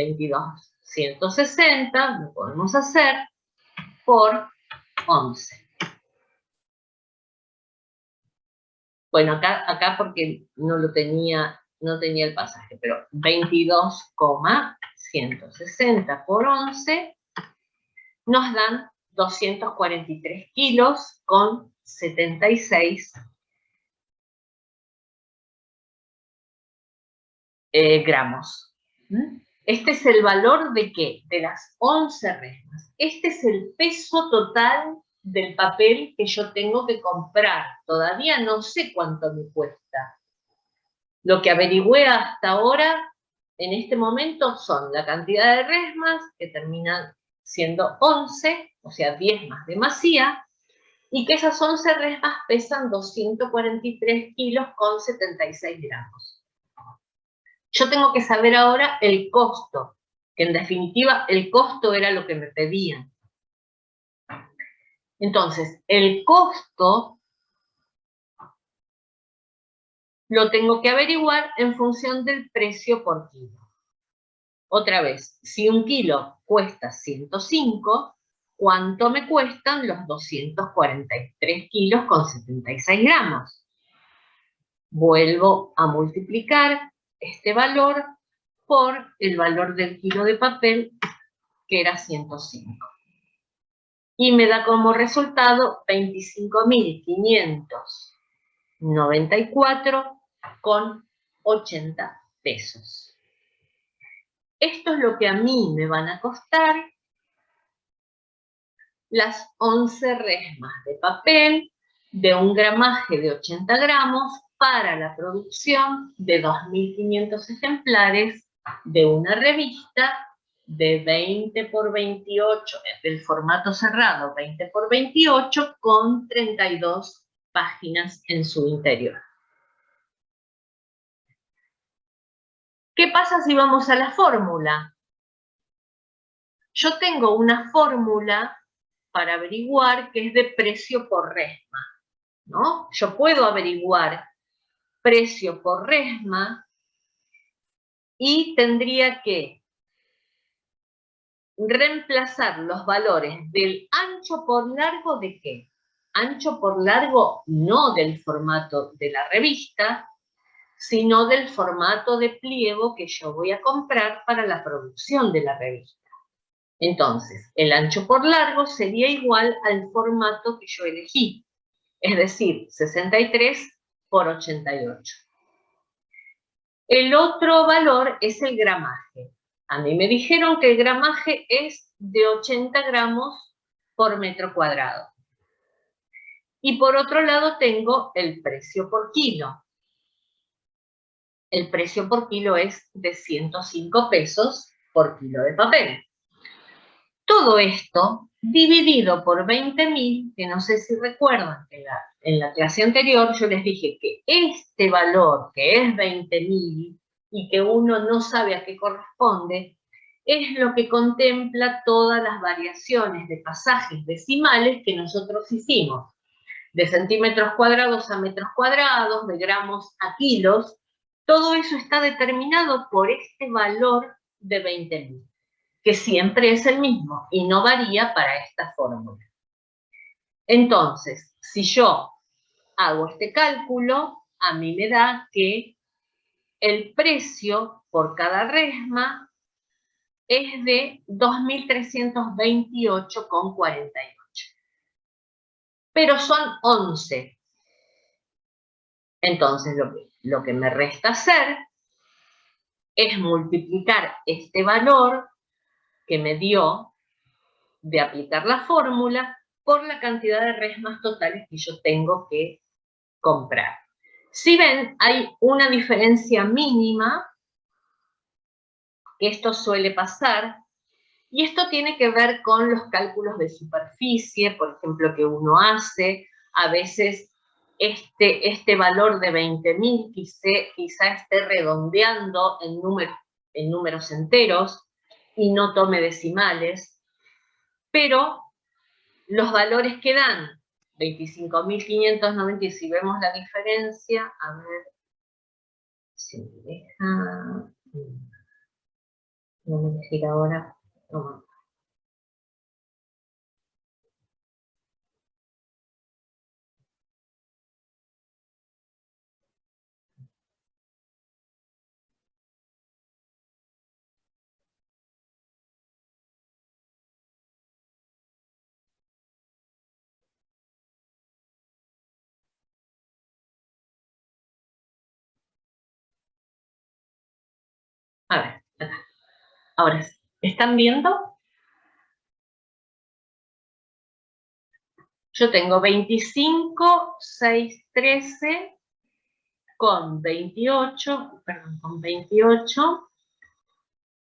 S1: 160, lo podemos hacer, por 11. Bueno, acá porque no tenía el pasaje, pero 22,160 por 11 nos dan 243 kilos con 76 gramos. Este es el valor de ¿qué? De las 11 resmas. Este es el peso total del papel que yo tengo que comprar. Todavía no sé cuánto me cuesta. Lo que averigüé hasta ahora, en este momento, son la cantidad de resmas, que terminan siendo 11, o sea, 10 más demasía, y que esas 11 resmas pesan 243 kilos con 76 gramos. Yo tengo que saber ahora el costo, que en definitiva el costo era lo que me pedían. Entonces, el costo lo tengo que averiguar en función del precio por kilo. Otra vez, si 1 kilo cuesta 105, ¿cuánto me cuestan los 243 kilos con 76 gramos? Vuelvo a multiplicar este valor por el valor del kilo de papel, que era 105. Y me da como resultado 25.594,80 pesos. Esto es lo que a mí me van a costar las 11 resmas de papel de un gramaje de 80 gramos para la producción de 2.500 ejemplares de una revista de 20 por 28, del formato cerrado 20 por 28, con 32 páginas en su interior. ¿Qué pasa si vamos a la fórmula? Yo tengo una fórmula para averiguar que es de precio por resma, ¿no? Yo puedo averiguar precio por resma y tendría que reemplazar los valores del ancho por largo de ¿qué? Ancho por largo no del formato de la revista, sino del formato de pliego que yo voy a comprar para la producción de la revista. Entonces, el ancho por largo sería igual al formato que yo elegí, es decir, 63 por 88. El otro valor es el gramaje. A mí me dijeron que el gramaje es de 80 gramos por metro cuadrado. Y por otro lado tengo el precio por kilo. el precio por kilo es de 105 pesos por kilo de papel. Todo esto dividido por 20.000, que no sé si recuerdan que en la clase anterior yo les dije que este valor, que es 20.000, y que uno no sabe a qué corresponde, es lo que contempla todas las variaciones de pasajes decimales que nosotros hicimos, de centímetros cuadrados a metros cuadrados, de gramos a kilos. Todo eso está determinado por este valor de 20.000, que siempre es el mismo y no varía para esta fórmula. Entonces, si yo hago este cálculo, a mí me da que el precio por cada resma es de 2.328,48. Pero son 11. Entonces, lo que me resta hacer es multiplicar este valor que me dio de aplicar la fórmula por la cantidad de resmas totales que yo tengo que comprar. Si ven, hay una diferencia mínima, que esto suele pasar, y esto tiene que ver con los cálculos de superficie, por ejemplo, que uno hace. A veces este valor de 20.000 quizá esté redondeando en números enteros y no tome decimales, pero los valores que dan 25.590, y si vemos la diferencia, a ver si me deja, no me deja ahora, no. A ver, acá. Ahora sí. ¿Están viendo? Yo tengo 25, 6, 13 con 28,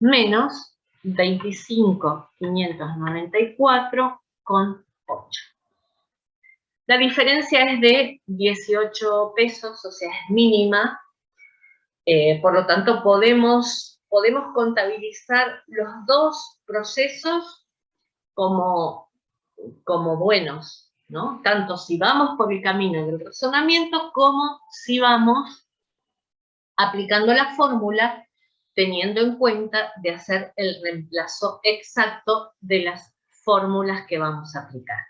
S1: menos 25, 594 con 8. La diferencia es de 18 pesos, o sea, es mínima. Por lo tanto, podemos contabilizar los dos procesos como buenos, ¿no? Tanto si vamos por el camino del razonamiento como si vamos aplicando la fórmula, teniendo en cuenta de hacer el reemplazo exacto de las fórmulas que vamos a aplicar.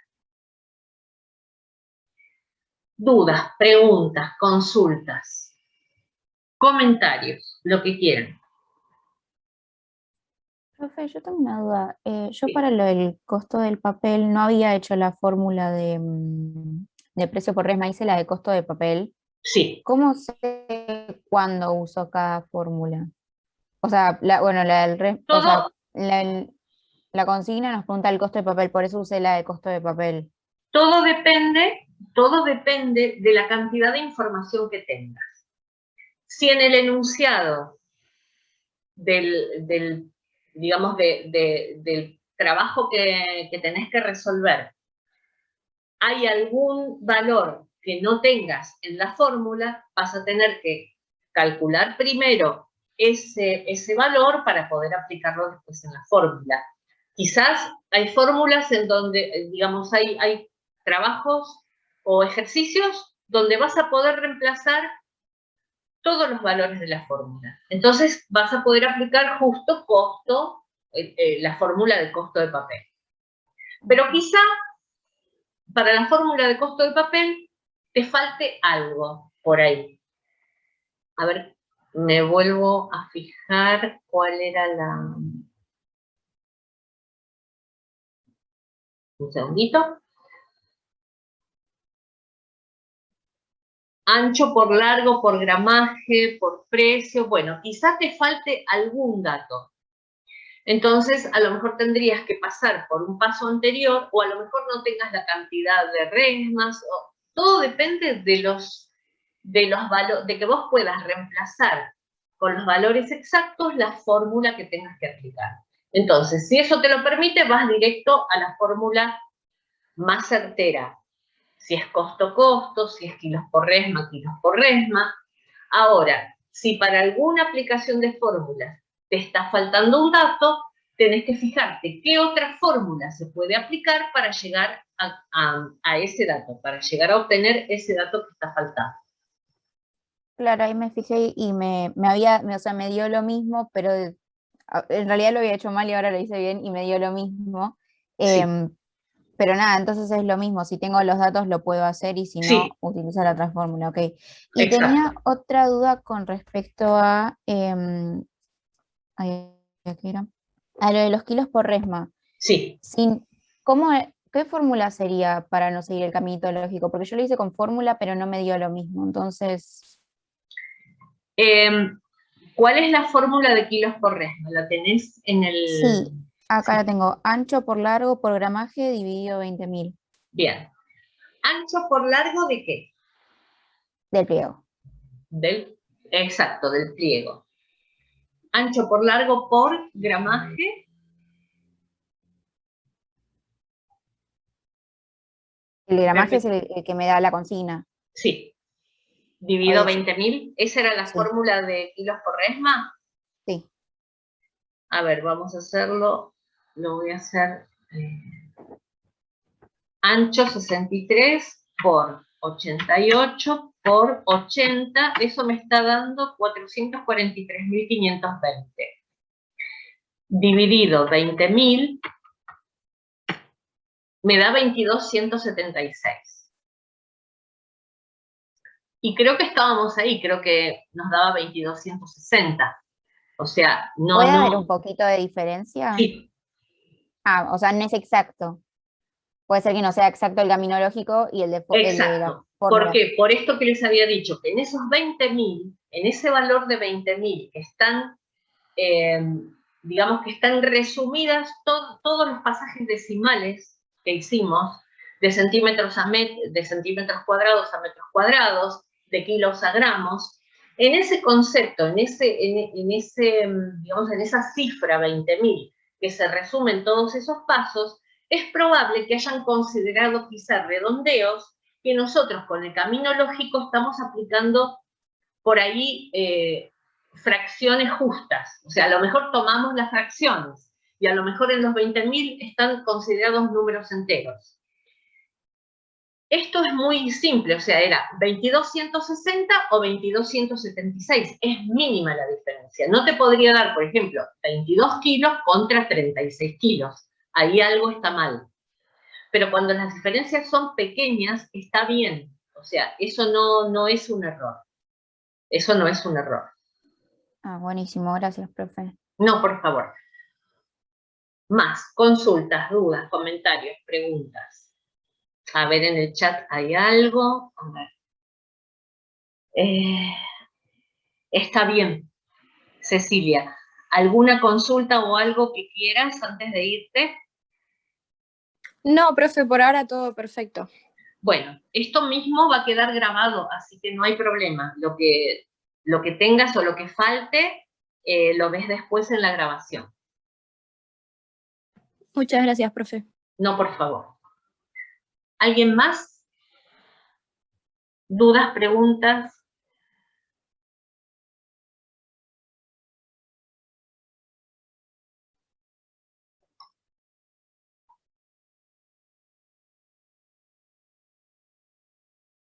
S1: Dudas, preguntas, consultas, comentarios, lo que quieran.
S4: Profe, yo tengo una duda. Yo
S1: Sí.
S4: para lo del costo del papel no había hecho la fórmula de precio por resma, hice la de costo de papel.
S1: Sí.
S4: ¿Cómo sé cuándo uso cada fórmula? O sea, la del o sea, la consigna nos pregunta el costo de papel, por eso usé la de costo de papel.
S1: Todo depende de la cantidad de información que tengas. Si en el enunciado del trabajo que tenés que resolver hay algún valor que no tengas en la fórmula, vas a tener que calcular primero ese valor para poder aplicarlo después en la fórmula. Quizás hay fórmulas en donde, digamos, hay trabajos o ejercicios donde vas a poder reemplazar todos los valores de la fórmula. Entonces vas a poder aplicar justo costo, la fórmula de costo de papel. Pero quizá para la fórmula de costo de papel te falte algo por ahí. A ver, me vuelvo a fijar cuál era la... Un segundito. Ancho por largo, por gramaje, por precio. Bueno, quizá te falte algún dato. Entonces, a lo mejor tendrías que pasar por un paso anterior, o a lo mejor no tengas la cantidad de resmas. Todo depende de los valores, de que vos puedas reemplazar con los valores exactos la fórmula que tengas que aplicar. Entonces, si eso te lo permite, vas directo a la fórmula más certera. Si es costo-costo, si es kilos por resma, kilos por resma. Ahora, si para alguna aplicación de fórmulas te está faltando un dato, tenés que fijarte qué otra fórmula se puede aplicar para llegar a ese dato, para llegar a obtener ese dato que está faltando.
S4: Claro, ahí me fijé y o sea, me dio lo mismo, pero en realidad lo había hecho mal y ahora lo hice bien y me dio lo mismo.
S1: Sí.
S4: Pero nada, entonces es lo mismo, si tengo los datos lo puedo hacer y si no,
S1: Sí.
S4: utilizar la otra fórmula, ok. Y
S1: Exacto.
S4: tenía otra duda con respecto a, ¿qué era? A lo de los kilos por resma.
S1: Sí.
S4: ¿Qué fórmula sería para no seguir el caminito lógico? Porque yo lo hice con fórmula, pero no me dio lo mismo, entonces...
S1: ¿Cuál es la fórmula de kilos por resma? ¿La tenés en el...?
S4: Sí, acá
S1: Sí.
S4: la tengo, ancho por largo por gramaje dividido 20.000
S1: Bien. ¿Ancho por largo de qué?
S4: del pliego.
S1: Exacto, del pliego. Ancho por largo por gramaje.
S4: El gramaje es el que me da la consigna.
S1: Sí. Dividido
S4: Oye,
S1: 20.000. ¿Esa era la
S4: sí,
S1: fórmula de kilos por resma?
S4: sí.
S1: A ver, vamos a hacerlo. Lo voy a hacer. Ancho 63 por 88 por 80. Eso me está dando 443.520. Dividido 20.000 me da 22.176. Y creo que estábamos ahí, creo que nos daba 22.160. O sea,
S4: ¿Puede haber un
S1: no.
S4: poquito de diferencia?
S1: Sí,
S4: Ah, o sea, no es exacto. Puede ser que no sea exacto el camino lógico y el de la
S1: exacto. ¿Por
S4: fórmula.
S1: qué? Por esto que les había dicho, que en esos 20.000, en ese valor de 20.000 están, digamos que están resumidas todos los pasajes decimales que hicimos, de centímetros de centímetros cuadrados a metros cuadrados, de kilos a gramos. En ese concepto, en esa cifra 20.000, que se resumen todos esos pasos, es probable que hayan considerado quizá redondeos que nosotros con el camino lógico estamos aplicando por ahí fracciones justas. O sea, a lo mejor tomamos las fracciones y a lo mejor en los 20.000 están considerados números enteros. Esto es muy simple, o sea, era 22.160 o 22.176. Es mínima la diferencia. No te podría dar, por ejemplo, 22 kilos contra 36 kilos. Ahí algo está mal. Pero cuando las diferencias son pequeñas, está bien. O sea, eso no es un error. Eso no es un error.
S4: Ah, buenísimo, gracias, profe.
S1: No, por favor. Más, consultas, dudas, comentarios, preguntas. A ver, en el chat hay algo. A ver. Está bien, Cecilia. ¿Alguna consulta o algo que quieras antes de irte?
S6: No, profe, por ahora todo perfecto.
S1: Bueno, esto mismo va a quedar grabado, así que no hay problema. Lo que tengas o lo que falte, lo ves después en la grabación.
S6: Muchas gracias, profe.
S1: No, por favor. ¿Alguien más? ¿Dudas, preguntas?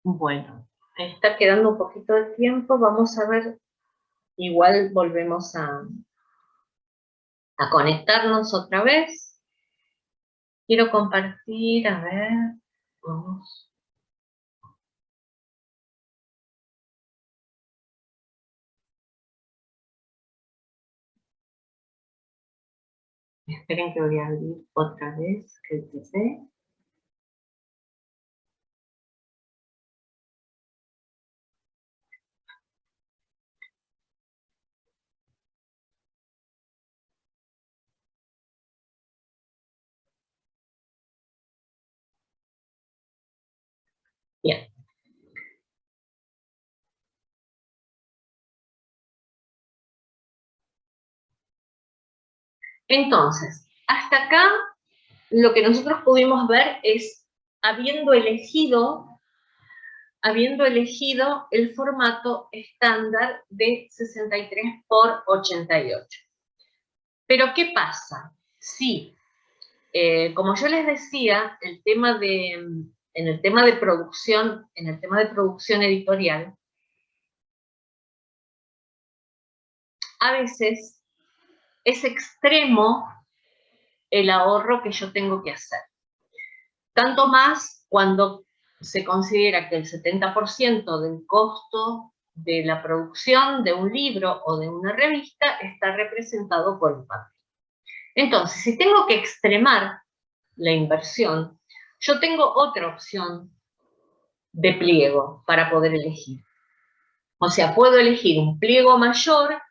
S1: Bueno, está quedando un poquito de tiempo. Vamos a ver, igual volvemos a conectarnos otra vez. Quiero compartir, a ver, vamos. Esperen que voy a abrir otra vez el PC. Bien. Entonces, hasta acá lo que nosotros pudimos ver es, habiendo elegido el formato estándar de 63 por 88. Pero ¿qué pasa? Sí, como yo les decía, en el tema de producción editorial, a veces es extremo el ahorro que yo tengo que hacer. Tanto más cuando se considera que el 70% del costo de la producción de un libro o de una revista está representado por el papel. Entonces, si tengo que extremar la inversión, yo tengo otra opción de pliego para poder elegir. O sea, puedo elegir un pliego mayor,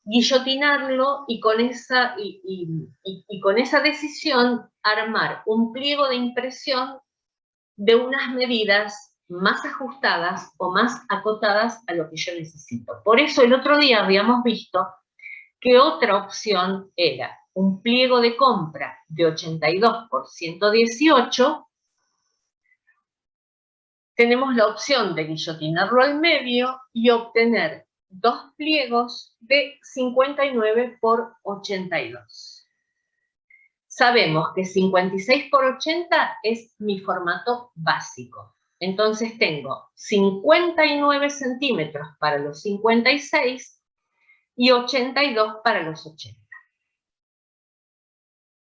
S1: guillotinarlo y con esa decisión armar un pliego de impresión de unas medidas más ajustadas o más acotadas a lo que yo necesito. Por eso el otro día habíamos visto que otra opción era un pliego de compra de 82 por 118. Tenemos la opción de guillotinarlo al medio y obtener dos pliegos de 59 por 82. Sabemos que 56 por 80 es mi formato básico. Entonces tengo 59 centímetros para los 56 y 82 para los 80.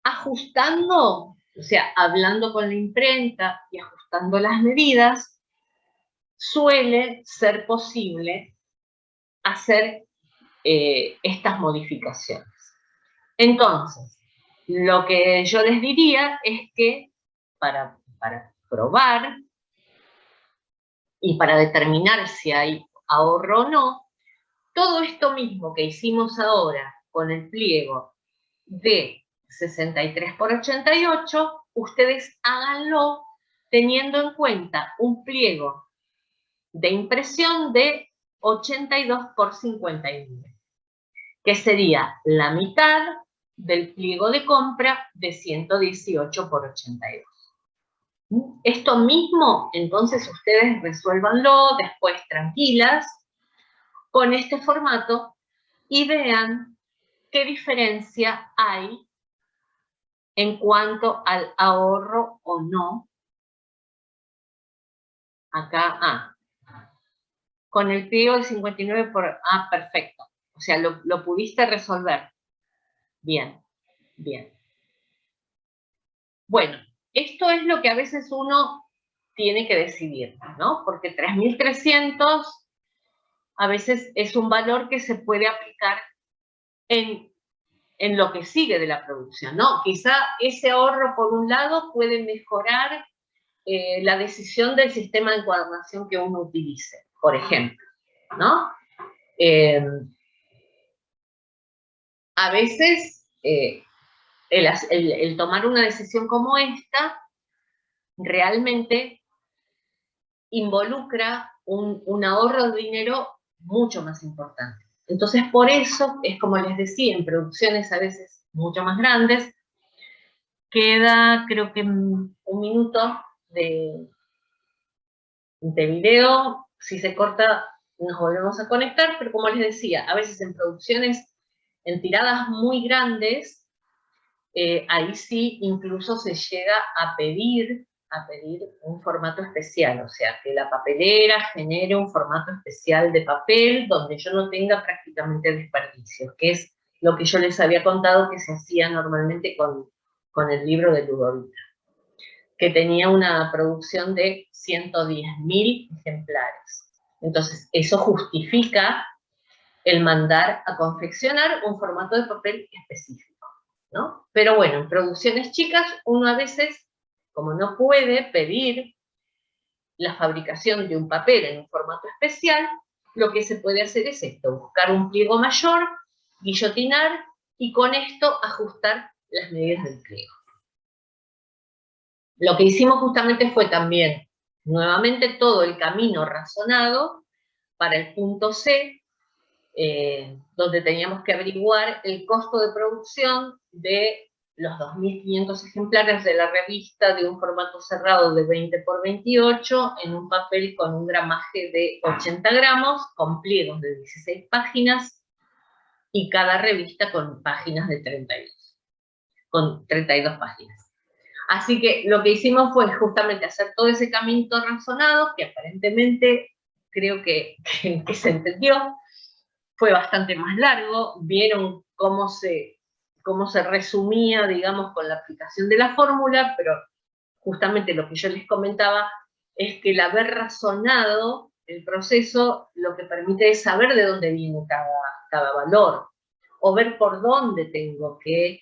S1: Ajustando, o sea, hablando con la imprenta y ajustando las medidas, suele ser posible hacer estas modificaciones. Entonces, lo que yo les diría es que para probar y para determinar si hay ahorro o no, todo esto mismo que hicimos ahora con el pliego de 63 por 88, ustedes háganlo teniendo en cuenta un pliego de impresión de 82 por 59, que sería la mitad del pliego de compra de 118 por 82. Esto mismo, entonces, ustedes resuélvanlo después tranquilas con este formato y vean qué diferencia hay en cuanto al ahorro o no. Acá, con el pliego de 59 por... perfecto. O sea, lo pudiste resolver. Bien, bien. Bueno, esto es lo que a veces uno tiene que decidir, ¿no? Porque 3.300 a veces es un valor que se puede aplicar en lo que sigue de la producción, ¿no? Quizá ese ahorro, por un lado, puede mejorar la decisión del sistema de encuadernación que uno utilice, por ejemplo, ¿no? A veces el tomar una decisión como esta realmente involucra un ahorro de dinero mucho más importante. Entonces, por eso, es como les decía, en producciones a veces mucho más grandes, queda, creo que un minuto de video. Si se corta, nos volvemos a conectar, pero como les decía, a veces en producciones, en tiradas muy grandes, ahí sí incluso se llega a pedir un formato especial, o sea, que la papelera genere un formato especial de papel donde yo no tenga prácticamente desperdicios, que es lo que yo les había contado que se hacía normalmente con el libro de Ludovica, que tenía una producción de 110.000 ejemplares. Entonces, eso justifica el mandar a confeccionar un formato de papel específico, ¿no? Pero bueno, en producciones chicas, uno a veces, como no puede pedir la fabricación de un papel en un formato especial, lo que se puede hacer es esto, buscar un pliego mayor, guillotinar, y con esto ajustar las medidas del pliego. Lo que hicimos justamente fue también, nuevamente, todo el camino razonado para el punto C, donde teníamos que averiguar el costo de producción de los 2.500 ejemplares de la revista de un formato cerrado de 20 por 28 en un papel con un gramaje de 80 gramos, con pliegos de 16 páginas y cada revista con páginas de 32, con 32 páginas. Así que lo que hicimos fue justamente hacer todo ese caminito razonado, que aparentemente creo que se entendió. Fue bastante más largo, vieron cómo se resumía, digamos, con la aplicación de la fórmula, pero justamente lo que yo les comentaba es que el haber razonado el proceso lo que permite es saber de dónde viene cada valor, o ver por dónde tengo que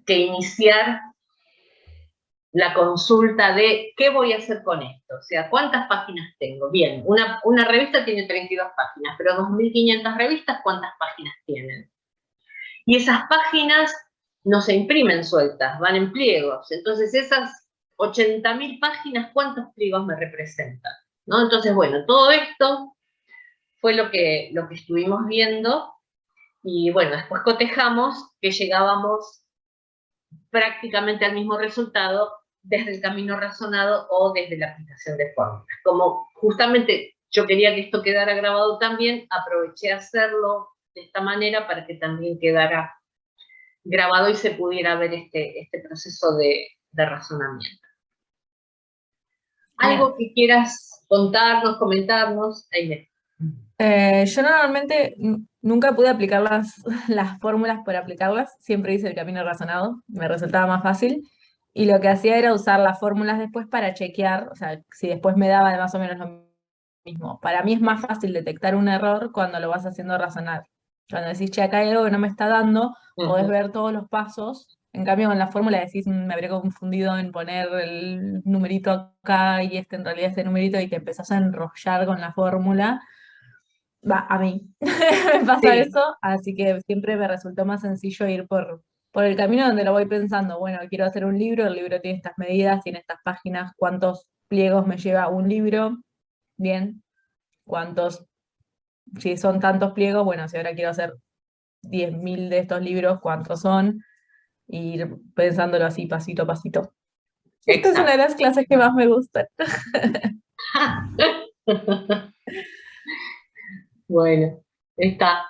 S1: iniciar la consulta de qué voy a hacer con esto, o sea, cuántas páginas tengo. Bien, una revista tiene 32 páginas, pero 2.500 revistas, ¿cuántas páginas tienen? Y esas páginas no se imprimen sueltas, van en pliegos. Entonces esas 80.000 páginas, ¿cuántos pliegos me representan? ¿No? Entonces, bueno, todo esto fue lo que estuvimos viendo, y bueno, después cotejamos que llegábamos prácticamente al mismo resultado desde el camino razonado o desde la aplicación de fórmulas. Como justamente yo quería que esto quedara grabado también, aproveché a hacerlo de esta manera para que también quedara grabado y se pudiera ver este proceso de razonamiento. ¿Algo que quieras contarnos, comentarnos? Aime.
S7: Yo normalmente nunca pude aplicar las fórmulas por aplicarlas, siempre hice el camino razonado, me resultaba más fácil, y lo que hacía era usar las fórmulas después para chequear, o sea, si después me daba de más o menos lo mismo. Para mí es más fácil detectar un error cuando lo vas haciendo razonar. Cuando decís, che, acá hay algo que no me está dando, podés ver todos los pasos. En cambio, con la fórmula decís, me habría confundido en poner el numerito acá y en realidad este numerito, y te empezás a enrollar con la fórmula. Va, a mí me pasa eso, así que siempre me resultó más sencillo ir por el camino donde lo voy pensando. Bueno, quiero hacer un libro, el libro tiene estas medidas, tiene estas páginas, ¿cuántos pliegos me lleva un libro? Bien, ¿cuántos? Si son tantos pliegos, bueno, si ahora quiero hacer 10.000 de estos libros, ¿cuántos son? Y ir pensándolo así, pasito a pasito. Esta es una de las clases que más me gustan.
S1: Bueno, está.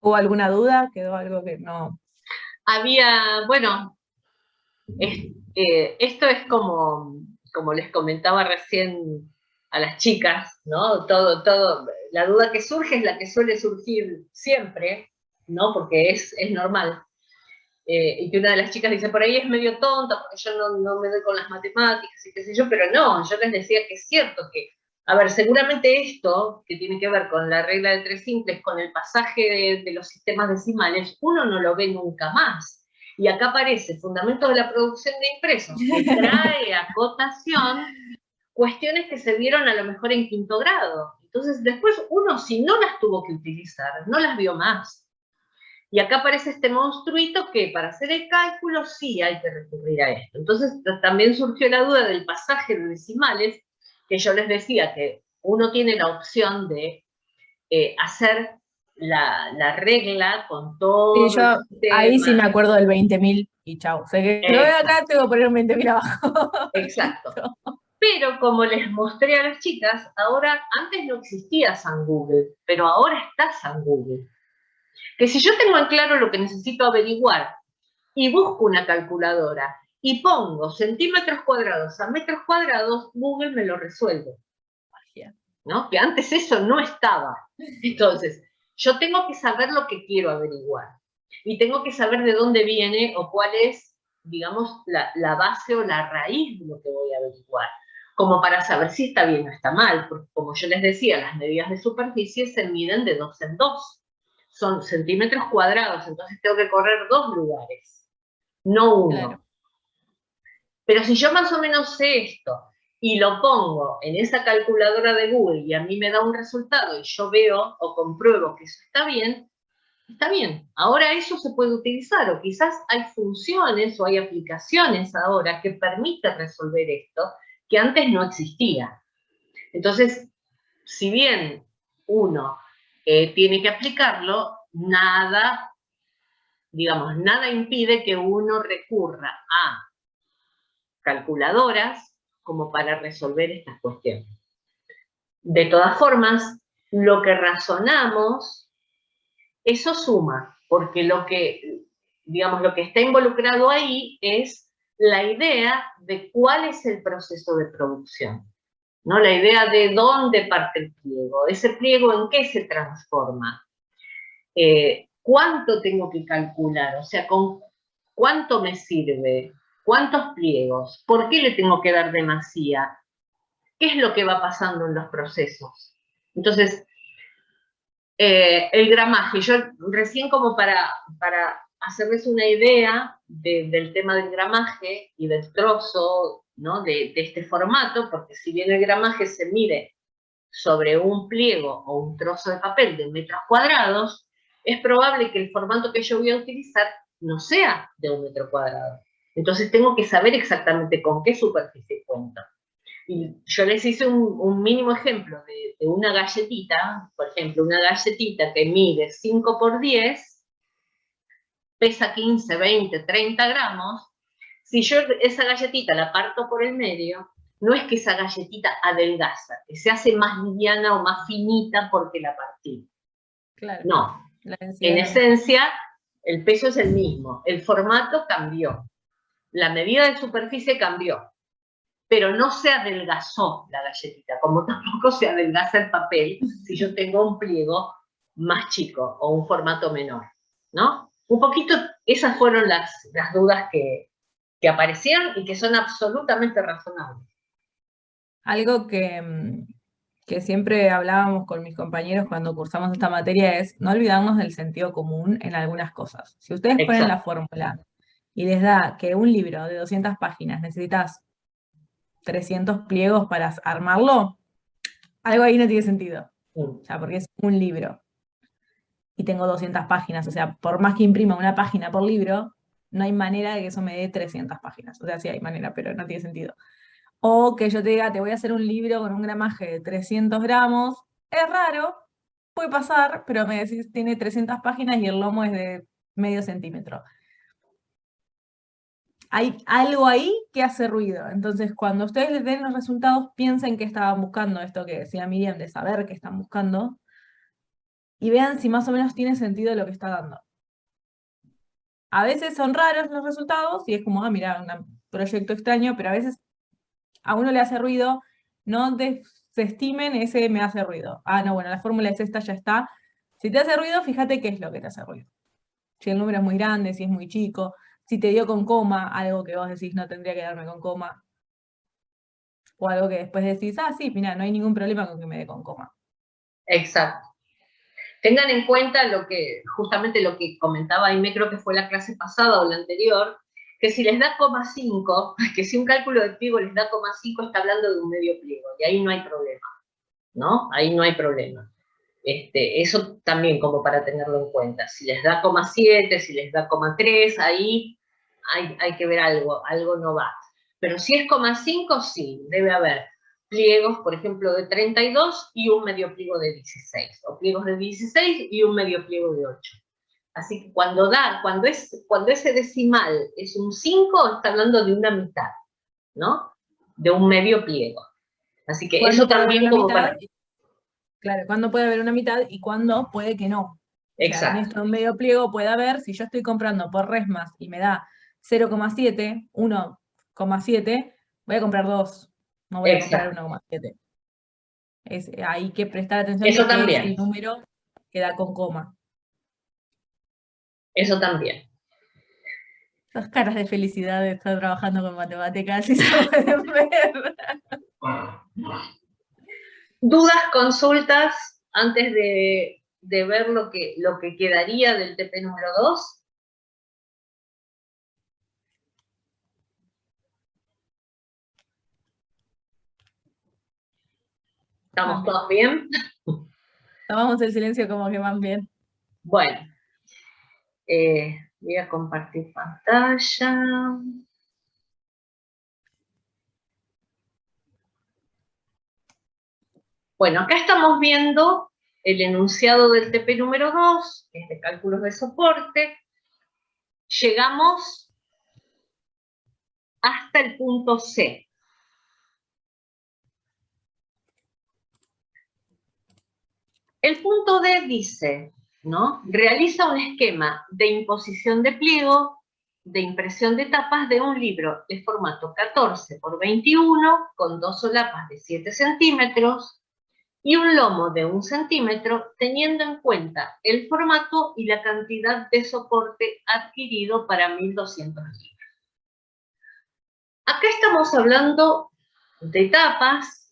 S7: ¿Hubo alguna duda? ¿Quedó algo que no?
S1: Había, bueno, esto es como les comentaba recién a las chicas, ¿no? Todo, la duda que surge es la que suele surgir siempre, ¿no? Porque es normal. Y que una de las chicas dice, por ahí es medio tonta, porque yo no me doy con las matemáticas y qué sé yo, pero no, yo les decía que es cierto que, a ver, seguramente esto, que tiene que ver con la regla de tres simples, con el pasaje de los sistemas decimales, uno no lo ve nunca más. Y acá aparece Fundamentos de la Producción de Impresos, que trae a cotación cuestiones que se vieron a lo mejor en quinto grado. Entonces después uno, si no las tuvo que utilizar, no las vio más. Y acá aparece este monstruito que para hacer el cálculo sí hay que recurrir a esto. Entonces también surgió la duda del pasaje de decimales, que yo les decía que uno tiene la opción de hacer la regla con todo.
S7: Sí, yo ahí sí me acuerdo del 20.000 y chau. O sea que lo veo acá, tengo que poner un 20.000 abajo.
S1: Exacto. Pero como les mostré a las chicas, ahora, antes no existía San Google, pero ahora está San Google. Que si yo tengo en claro lo que necesito averiguar y busco una calculadora y pongo centímetros cuadrados a metros cuadrados, Google me lo resuelve. ¿No? Que antes eso no estaba. Entonces, yo tengo que saber lo que quiero averiguar. Y tengo que saber de dónde viene o cuál es, digamos, la base o la raíz de lo que voy a averiguar. Como para saber si está bien o está mal. Porque como yo les decía, las medidas de superficie se miden de 2 en 2. Son centímetros cuadrados, entonces tengo que correr 2 lugares, no uno. Claro. Pero si yo más o menos sé esto y lo pongo en esa calculadora de Google y a mí me da un resultado y yo veo o compruebo que eso está bien, ahora eso se puede utilizar, o quizás hay funciones o hay aplicaciones ahora que permiten resolver esto que antes no existía. Entonces, si bien uno tiene que aplicarlo, nada, digamos, nada impide que uno recurra a calculadoras como para resolver estas cuestiones. De todas formas, lo que razonamos, eso suma, porque lo que, digamos, lo que está involucrado ahí es la idea de cuál es el proceso de producción, ¿no? La idea de dónde parte el pliego, ese pliego en qué se transforma, cuánto tengo que calcular, o sea, con cuánto me sirve, cuántos pliegos, por qué le tengo que dar demasía, qué es lo que va pasando en los procesos. Entonces, el gramaje, yo recién como para hacerles una idea del tema del gramaje y del trozo, ¿no? de este formato, porque si bien el gramaje se mide sobre un pliego o un trozo de papel de metros cuadrados, es probable que el formato que yo voy a utilizar no sea de 1 metro cuadrado. Entonces tengo que saber exactamente con qué superficie cuento. Y yo les hice un mínimo ejemplo de una galletita, por ejemplo, una galletita que mide 5 por 10, pesa 15, 20, 30 gramos. Si yo esa galletita la parto por el medio, no es que esa galletita adelgaza, que se hace más liviana o más finita porque la partí.
S7: Claro.
S1: No,
S7: La densidad
S1: en
S7: no.
S1: esencia el peso es el mismo, el formato cambió, la medida de superficie cambió, pero no se adelgazó la galletita, como tampoco se adelgaza el papel si yo tengo un pliego más chico o un formato menor, ¿no? Un poquito, esas fueron las dudas que aparecieron y que son absolutamente razonables.
S7: Algo que siempre hablábamos con mis compañeros cuando cursamos esta materia es no olvidarnos del sentido común en algunas cosas. Si ustedes ponen la fórmula y les da que un libro de 200 páginas necesitas 300 pliegos para armarlo, algo ahí no tiene sentido. O sea, porque es un libro y tengo 200 páginas. O sea, por más que imprima una página por libro, no hay manera de que eso me dé 300 páginas. O sea, sí hay manera, pero no tiene sentido. O que yo te diga, te voy a hacer un libro con un gramaje de 300 gramos. Es raro, puede pasar, pero me decís, tiene 300 páginas y el lomo es de medio centímetro. Hay algo ahí que hace ruido. Entonces, cuando ustedes les den los resultados, piensen que estaban buscando, esto que decía Miriam, de saber qué están buscando, y vean si más o menos tiene sentido lo que está dando. A veces son raros los resultados, y es como, ah, mira, un proyecto extraño, pero a veces a uno le hace ruido, no desestimen ese me hace ruido. Ah, no, bueno, la fórmula es esta, ya está. Si te hace ruido, fíjate qué es lo que te hace ruido. Si el número es muy grande, si es muy chico, si te dio con coma, algo que vos decís no tendría que darme con coma. O algo que después decís, ah, sí, mira, no hay ningún problema con que me dé con coma.
S1: Exacto. Tengan en cuenta justamente lo que comentaba Aimé, creo que fue la clase pasada o la anterior, que si les da 0,5, que si un cálculo de pliego les da 0,5, está hablando de un medio pliego, y ahí no hay problema, ¿no? Ahí no hay problema. Eso también como para tenerlo en cuenta. Si les da 0,7, si les da 0,3, ahí hay que ver algo no va. Pero si es 0,5, sí, debe haber pliegos, por ejemplo, de 32 y un medio pliego de 16, o pliegos de 16 y un medio pliego de 8. Así que cuando ese decimal es un 5, está hablando de una mitad, ¿no? De un medio pliego. Así que eso también como para...
S7: Claro, ¿cuándo puede haber una mitad y cuándo puede que no?
S1: Exacto.
S7: O sea, en esto un medio pliego puede haber, si yo estoy comprando por resmas y me da 0,7, 1,7, voy a comprar 2, no voy a comprar 1,7. Hay que prestar atención
S1: eso
S7: de que
S1: también.
S7: es el número que da con coma.
S1: Eso también.
S7: Esas caras de felicidad de estar trabajando con matemáticas, si se pueden ver.
S1: ¿Dudas, consultas antes de ver lo que quedaría del TP número 2? ¿Estamos todos bien?
S7: Tomamos el silencio como que van bien.
S1: Bueno, voy a compartir pantalla. Bueno, acá estamos viendo el enunciado del TP número 2, que es de cálculos de soporte, llegamos hasta el punto C. El punto D dice, ¿no? Realiza un esquema de imposición de pliego, de impresión de tapas de un libro de formato 14 por 21, con 2 solapas de 7 centímetros y un lomo de 1 centímetro, teniendo en cuenta el formato y la cantidad de soporte adquirido para 1200 libros. Acá estamos hablando de tapas,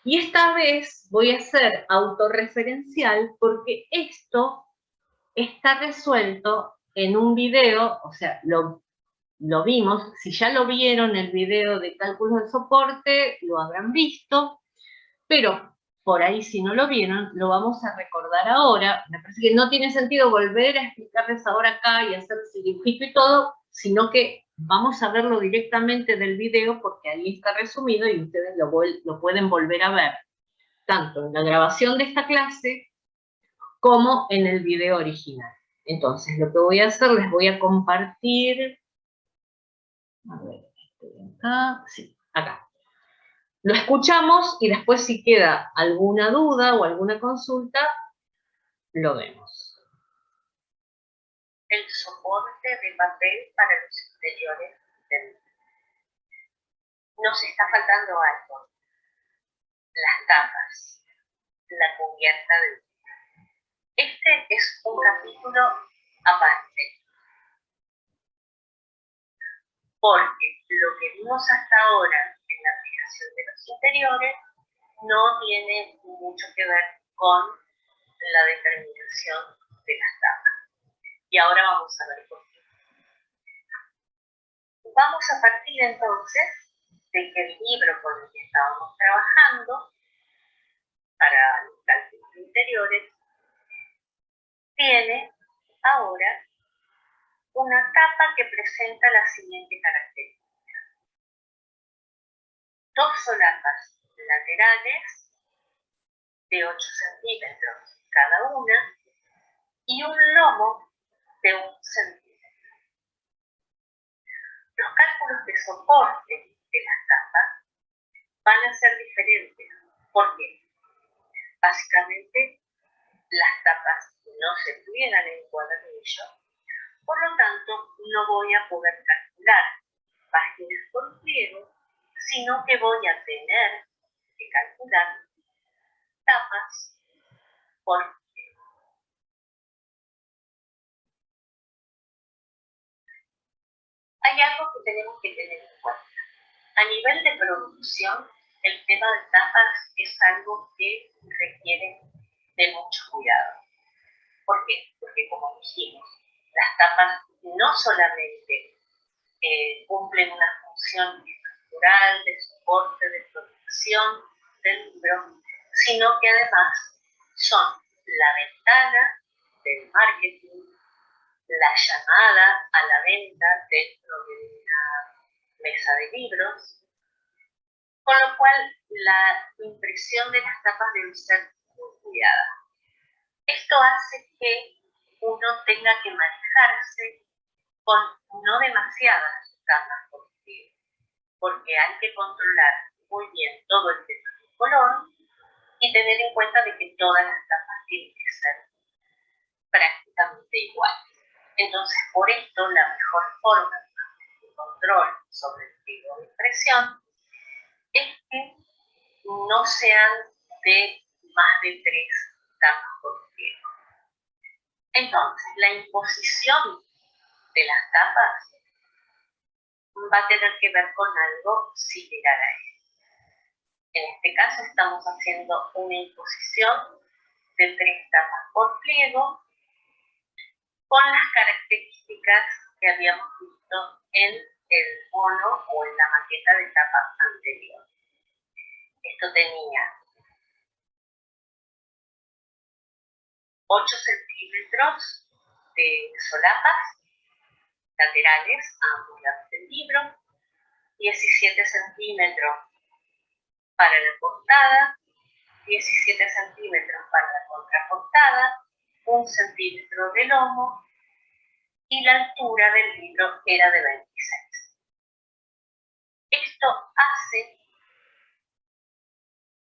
S1: y esta vez voy a ser autorreferencial porque esto está resuelto en un video, o sea, lo vimos. Si ya lo vieron el video de cálculos de soporte, lo habrán visto, pero por ahí si no lo vieron, lo vamos a recordar ahora. Me parece que no tiene sentido volver a explicarles ahora acá y hacer ese dibujito y todo, sino que vamos a verlo directamente del video porque ahí está resumido y ustedes lo pueden volver a ver, tanto en la grabación de esta clase como en el video original. Entonces, lo que voy a hacer, les voy a compartir. A ver, estoy acá. Sí, acá. Lo escuchamos y después si queda alguna duda o alguna consulta, lo vemos. El soporte de papel para los interiores del libro. Nos está faltando algo. Las tapas, la cubierta del libro. Este es un capítulo aparte. Porque lo que vimos hasta ahora en la aplicación de los interiores no tiene mucho que ver con la determinación de las tapas. Y ahora vamos a ver por qué. Vamos a partir entonces de que el libro con el que estábamos trabajando para los cálculos interiores tiene ahora una tapa que presenta la siguiente característica. 2 solapas laterales de 8 centímetros cada una y un lomo de 1 centímetro. Los cálculos de soporte de las tapas van a ser diferentes. ¿Por qué? Básicamente, las tapas no se pliegan en cuadernillo, por lo tanto, no voy a poder calcular páginas por pliego, sino que voy a tener que calcular tapas por pliego. Hay algo que tenemos que tener en cuenta. A nivel de producción, el tema de tapas es algo que requiere de mucho cuidado. ¿Por qué? Porque como dijimos, las tapas no solamente cumplen una función estructural, de soporte, de protección del libro, sino que además son la ventana del marketing, la llamada a la venta dentro de una mesa de libros, con lo cual la impresión de las tapas debe ser muy cuidada. Esto hace que uno tenga que manejarse con no demasiadas tapas por pliego, porque hay que controlar muy bien todo el tema del color y tener en cuenta de que todas las tapas tienen que ser prácticamente iguales. Entonces, por esto, la mejor forma de control sobre el pliego de impresión es que no sean de más de 3 tapas por pliego. Entonces, la imposición de las tapas va a tener que ver con algo similar a esto. En este caso estamos haciendo una imposición de 3 tapas por pliego con las características que habíamos visto en el mono o en la maqueta de tapa anterior. Esto tenía 8 centímetros de solapas laterales a ambos lados del libro, 17 centímetros para la portada 17 centímetros para la contraportada, 1 centímetro de lomo y la altura del libro era de 26. Esto hace,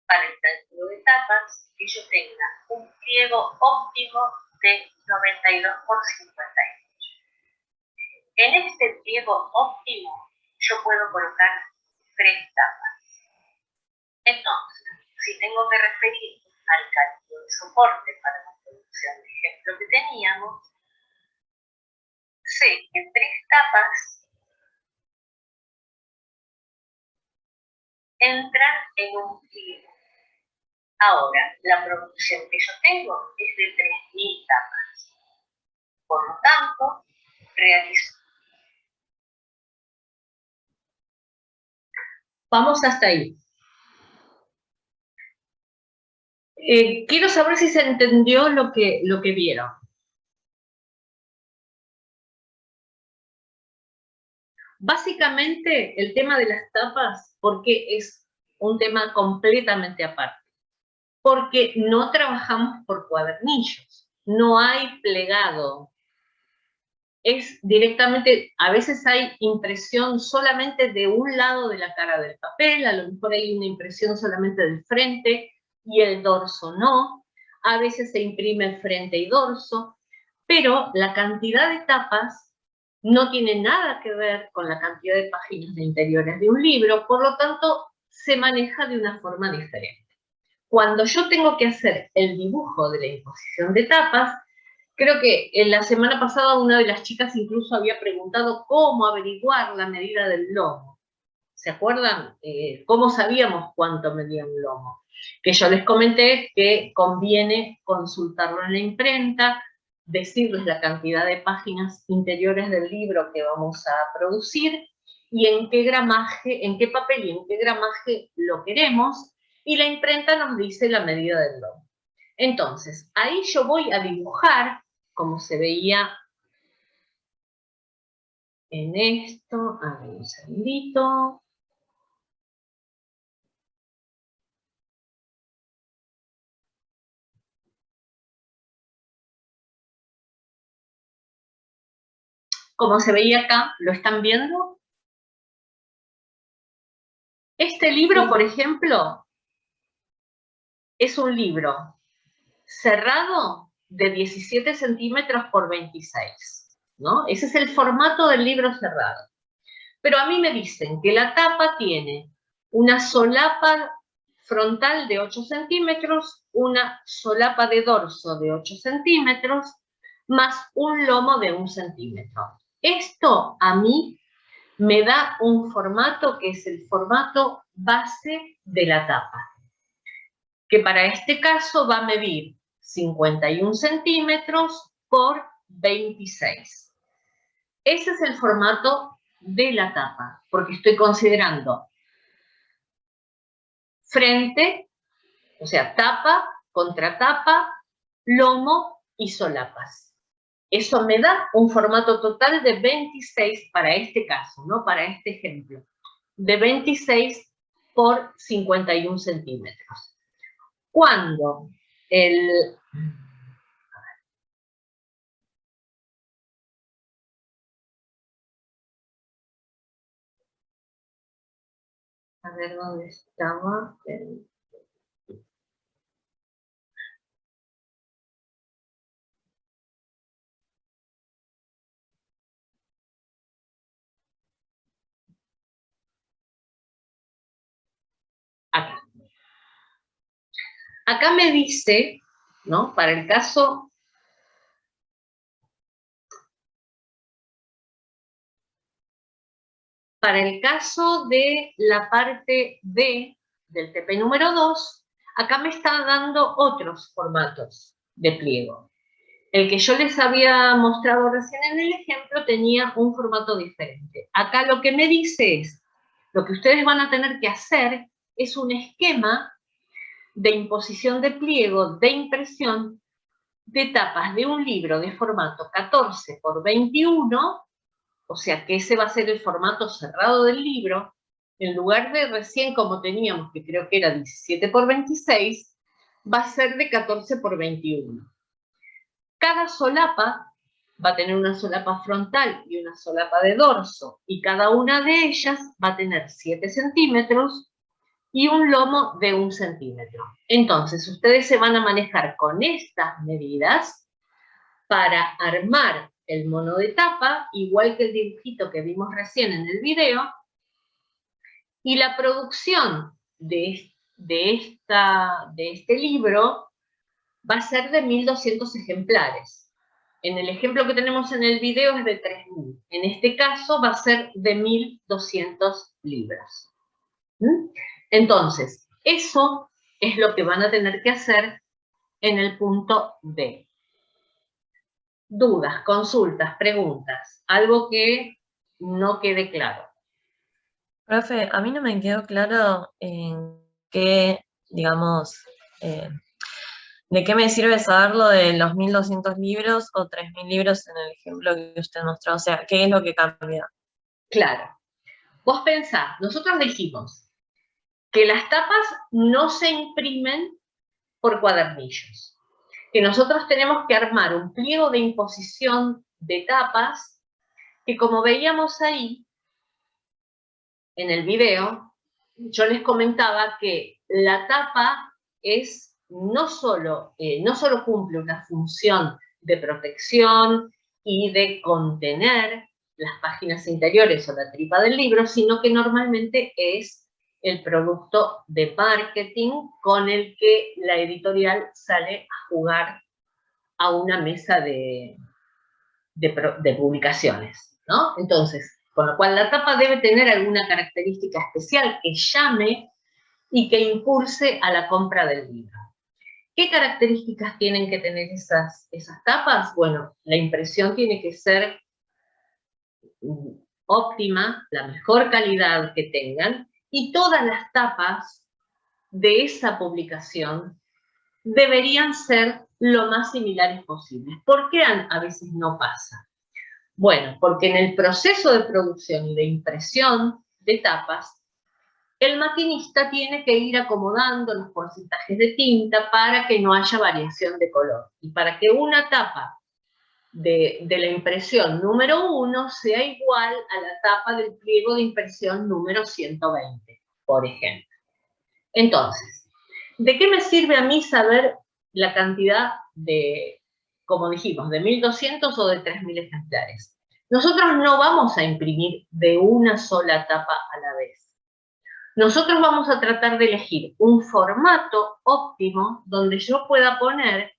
S1: para el cálculo de tapas, que yo tenga un pliego óptimo de 92 por 58. En este pliego óptimo yo puedo colocar 3 tapas. Entonces, si tengo que referir al cálculo de soporte para la producción de ejemplo que teníamos, sé que 3 tapas entran en un pliego. Ahora, la producción que yo tengo es de 3000 tapas. Por lo tanto, realizo. Vamos hasta ahí. Quiero saber si se entendió lo que vieron. Básicamente, el tema de las tapas, porque es un tema completamente aparte. Porque no trabajamos por cuadernillos, no hay plegado. Es directamente, a veces hay impresión solamente de un lado de la cara del papel, a lo mejor hay una impresión solamente del frente y el dorso no. A veces se imprime frente y dorso, pero la cantidad de tapas no tiene nada que ver con la cantidad de páginas de interiores de un libro, por lo tanto, se maneja de una forma diferente. Cuando yo tengo que hacer el dibujo de la imposición de tapas, creo que en la semana pasada una de las chicas incluso había preguntado cómo averiguar la medida del lomo. ¿Se acuerdan? ¿Cómo sabíamos cuánto medía un lomo? Que yo les comenté que conviene consultarlo en la imprenta, decirles la cantidad de páginas interiores del libro que vamos a producir y en qué gramaje, en qué papel y en qué gramaje lo queremos, y la imprenta nos dice la medida del lomo. Entonces, ahí yo voy a dibujar, como se veía en esto. A ver, un segundito. Como se veía acá, ¿lo están viendo? Este libro, por ejemplo, es un libro cerrado de 17 centímetros por 26, ¿no? Ese es el formato del libro cerrado. Pero a mí me dicen que la tapa tiene una solapa frontal de 8 centímetros, una solapa de dorso de 8 centímetros, más un lomo de 1 centímetro. Esto a mí me da un formato que es el formato base de la tapa, que para este caso va a medir 51 centímetros por 26. Ese es el formato de la tapa, porque estoy considerando frente, o sea, tapa, contratapa, lomo y solapas. Eso me da un formato total de 26 para este caso, ¿no? Para este ejemplo, de 26 por 51 centímetros. Cuando el... A ver dónde estaba. Acá. Acá me dice, ¿no? Para el caso de la parte D del TP número 2, acá me está dando otros formatos de pliego. El que yo les había mostrado recién en el ejemplo tenía un formato diferente. Acá lo que me dice es, lo que ustedes van a tener que hacer es un esquema de imposición de pliego, de impresión, de tapas de un libro de formato 14 por 21, o sea que ese va a ser el formato cerrado del libro, en lugar de recién como teníamos, que creo que era 17 por 26, va a ser de 14 por 21. Cada solapa va a tener una solapa frontal y una solapa de dorso, y cada una de ellas va a tener 7 centímetros y un lomo de 1 centímetro. Entonces, ustedes se van a manejar con estas medidas para armar el mono de tapa, igual que el dibujito que vimos recién en el video, y la producción de este libro va a ser de 1200 ejemplares. En el ejemplo que tenemos en el video es de 3000. En este caso va a ser de 1200 libros. Entonces, eso es lo que van a tener que hacer en el punto B. Dudas, consultas, preguntas, algo que no quede claro.
S2: Profe, a mí no me quedó claro en qué, digamos, de qué me sirve saber lo de los 1200 libros o 3000 libros en el ejemplo que usted mostró. O sea, ¿qué es lo que cambia?
S1: Claro. Vos pensás, nosotros dijimos que las tapas no se imprimen por cuadernillos, que nosotros tenemos que armar un pliego de imposición de tapas que, como veíamos ahí en el video, yo les comentaba que la tapa es no solo cumple una función de protección y de contener las páginas interiores o la tripa del libro, sino que normalmente es el producto de marketing con el que la editorial sale a jugar a una mesa de publicaciones, ¿no? Entonces, con lo cual la tapa debe tener alguna característica especial que llame y que impulse a la compra del libro. ¿Qué características tienen que tener esas tapas? Bueno, la impresión tiene que ser óptima, la mejor calidad que tengan, y todas las tapas de esa publicación deberían ser lo más similares posibles. ¿Por qué a veces no pasa? Bueno, porque en el proceso de producción y de impresión de tapas, el maquinista tiene que ir acomodando los porcentajes de tinta para que no haya variación de color. Y para que una tapa de la impresión número 1 sea igual a la tapa del pliego de impresión número 120, por ejemplo. Entonces, ¿de qué me sirve a mí saber la cantidad de, como dijimos, de 1200 o de 3000 ejemplares? Nosotros no vamos a imprimir de una sola tapa a la vez. Nosotros vamos a tratar de elegir un formato óptimo donde yo pueda poner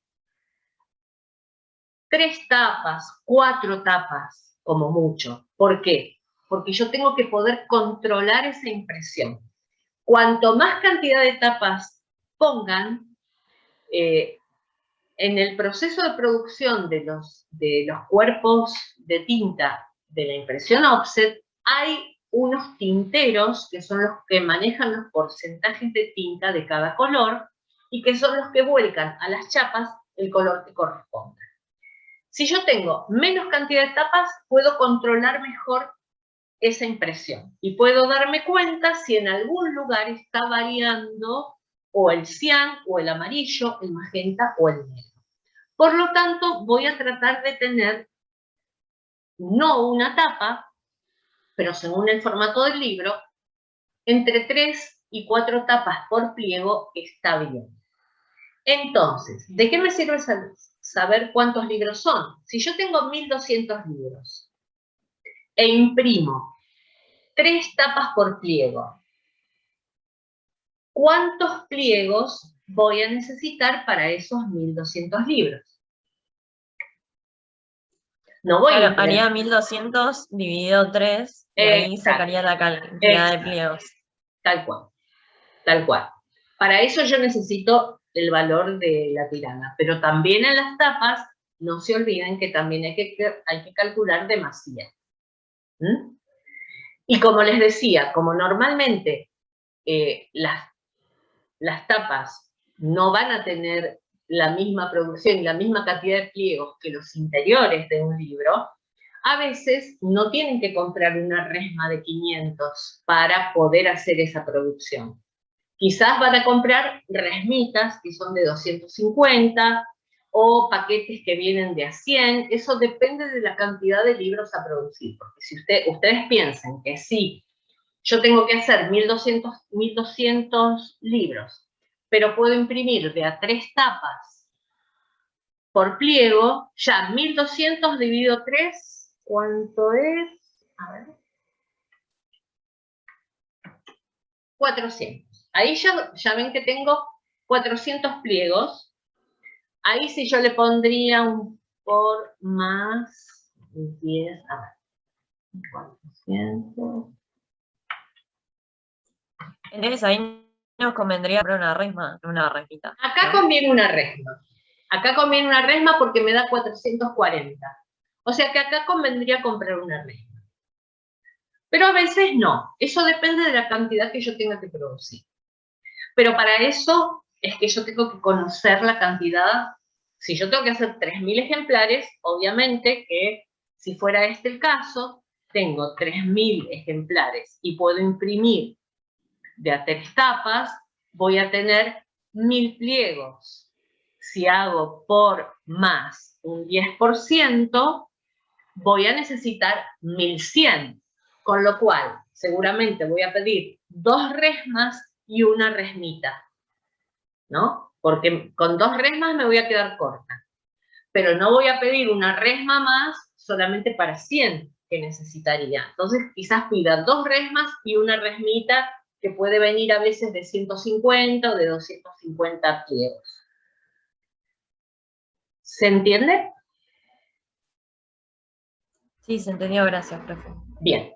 S1: 3 tapas, 4 tapas, como mucho. ¿Por qué? Porque yo tengo que poder controlar esa impresión. Cuanto más cantidad de tapas pongan, en el proceso de producción de los cuerpos de tinta de la impresión offset, hay unos tinteros que son los que manejan los porcentajes de tinta de cada color y que son los que vuelcan a las chapas el color que corresponda. Si yo tengo menos cantidad de tapas, puedo controlar mejor esa impresión y puedo darme cuenta si en algún lugar está variando o el cian, o el amarillo, el magenta o el negro. Por lo tanto, voy a tratar de tener no una tapa, pero según el formato del libro, entre 3 y 4 tapas por pliego está bien. Entonces, ¿de qué me sirve saber cuántos libros son? Si yo tengo 1200 libros e imprimo 3 tapas por pliego, ¿cuántos pliegos voy a necesitar para esos 1200 libros? No voy
S2: Claro,
S1: a
S2: haría 1200 dividido 3 y ahí
S1: Exacto.
S2: sacaría la cantidad de pliegos.
S1: Tal cual, tal cual. Para eso yo necesito el valor de la tirana, pero también en las tapas no se olviden que también hay que calcular demasía. Y como les decía, como normalmente las tapas no van a tener la misma producción y la misma cantidad de pliegos que los interiores de un libro, a veces no tienen que comprar una resma de 500 para poder hacer esa producción. Quizás van a comprar resmitas que son de 250 o paquetes que vienen de a 100. Eso depende de la cantidad de libros a producir. Porque si ustedes piensan que sí, yo tengo que hacer 1200 libros, pero puedo imprimir de a 3 tapas por pliego, ya 1200 dividido 3, ¿cuánto es? A ver. 400. Ahí ya ven que tengo 400 pliegos. Ahí sí yo le pondría un por más 10, a ver, 400.
S2: Entonces ahí nos convendría comprar una resma, una resmita.
S1: Acá
S2: ¿no?
S1: conviene una resma. Acá conviene una resma porque me da 440. O sea que acá convendría comprar una resma. Pero a veces no. Eso depende de la cantidad que yo tenga que producir. Pero para eso es que yo tengo que conocer la cantidad. Si yo tengo que hacer 3000 ejemplares, obviamente que si fuera este el caso, tengo 3000 ejemplares y puedo imprimir de a 3 tapas, voy a tener 1000 pliegos. Si hago por más un 10%, voy a necesitar 1100. Con lo cual, seguramente voy a pedir 2 resmas y una resmita, ¿no? Porque con 2 resmas me voy a quedar corta. Pero no voy a pedir una resma más solamente para 100 que necesitaría. Entonces quizás pida 2 resmas y una resmita que puede venir a veces de 150 o de 250 pliegos. ¿Se entiende?
S2: Sí, se entendió, gracias, profe.
S1: Bien.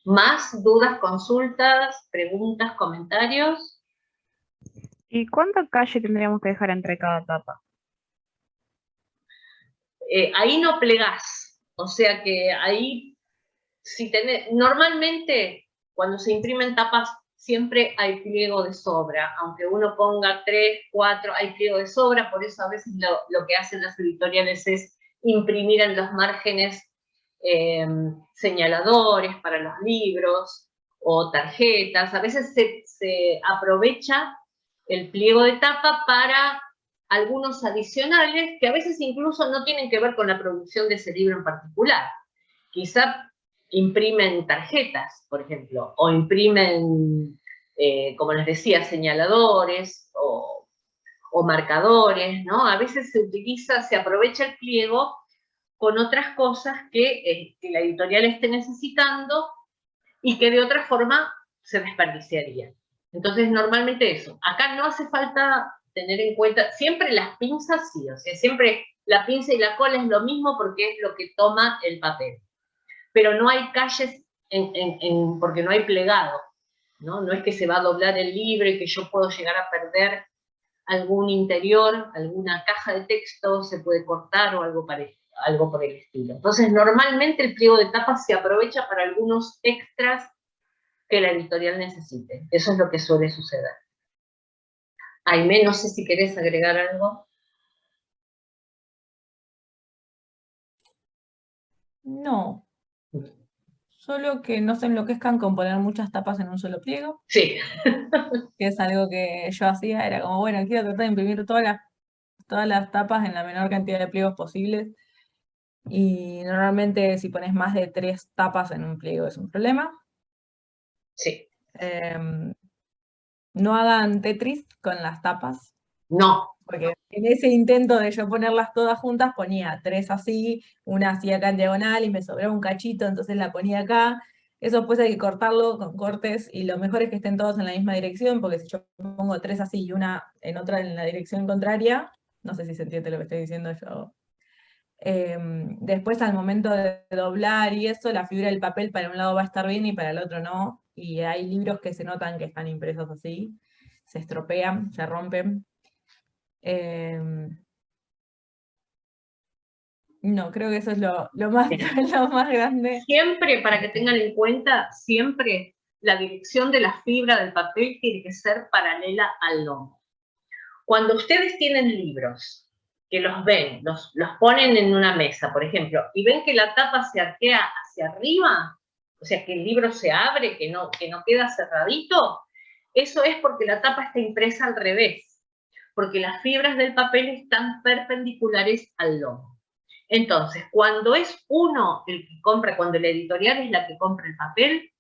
S1: ¿Más dudas, consultas, preguntas, comentarios?
S3: ¿Y cuánta calle tendríamos que dejar entre cada tapa?
S1: Ahí no plegás. O sea que ahí, si tenés, normalmente cuando se imprimen tapas siempre hay pliego de sobra, aunque uno ponga 3, 4, hay pliego de sobra, por eso a veces lo que hacen las editoriales es imprimir en los márgenes señaladores para los libros o tarjetas. A veces se aprovecha el pliego de tapa para algunos adicionales que a veces incluso no tienen que ver con la producción de ese libro en particular. Quizá imprimen tarjetas, por ejemplo, o imprimen, como les decía, señaladores o marcadores, ¿no? A veces se aprovecha el pliego con otras cosas que la editorial esté necesitando y que de otra forma se desperdiciaría. Entonces, normalmente eso. Acá no hace falta tener en cuenta, siempre las pinzas sí, o sea, siempre la pinza y la cola es lo mismo porque es lo que toma el papel. Pero no hay calles porque no hay plegado, ¿no? No es que se va a doblar el libro y que yo puedo llegar a perder algún interior, alguna caja de texto se puede cortar o algo por el estilo. Entonces, normalmente el pliego de tapas se aprovecha para algunos extras que la editorial necesite. Eso es lo que suele suceder. Aimé, no sé si querés agregar algo.
S7: No. Solo que no se enloquezcan con poner muchas tapas en un solo pliego,
S1: Sí.
S7: que es algo que yo hacía, era como, bueno, quiero tratar de imprimir todas las tapas en la menor cantidad de pliegos posibles. Y normalmente si pones más de 3 tapas en un pliego es un problema.
S1: Sí.
S7: No hagan Tetris con las tapas.
S1: No.
S7: Porque en ese intento de yo ponerlas todas juntas, ponía 3 así, una así acá en diagonal y me sobraba un cachito, entonces la ponía acá. Eso después hay que cortarlo con cortes y lo mejor es que estén todos en la misma dirección, porque si yo pongo 3 así y una en otra en la dirección contraria, no sé si se entiende lo que estoy diciendo yo. Después al momento de doblar y eso, la fibra del papel para un lado va a estar bien y para el otro no. Y hay libros que se notan que están impresos así, se estropean, se rompen. No, creo que eso es lo más grande.
S1: Siempre, para que tengan en cuenta, siempre la dirección de la fibra del papel tiene que ser paralela al lomo. Cuando ustedes tienen libros que los ven, los ponen en una mesa, por ejemplo, y ven que la tapa se arquea hacia arriba, o sea, que el libro se abre, que no queda cerradito, Eso es porque la tapa está impresa al revés, porque las fibras del papel están perpendiculares al lomo. Entonces, cuando es uno el que compra, cuando la editorial es la que compra el papel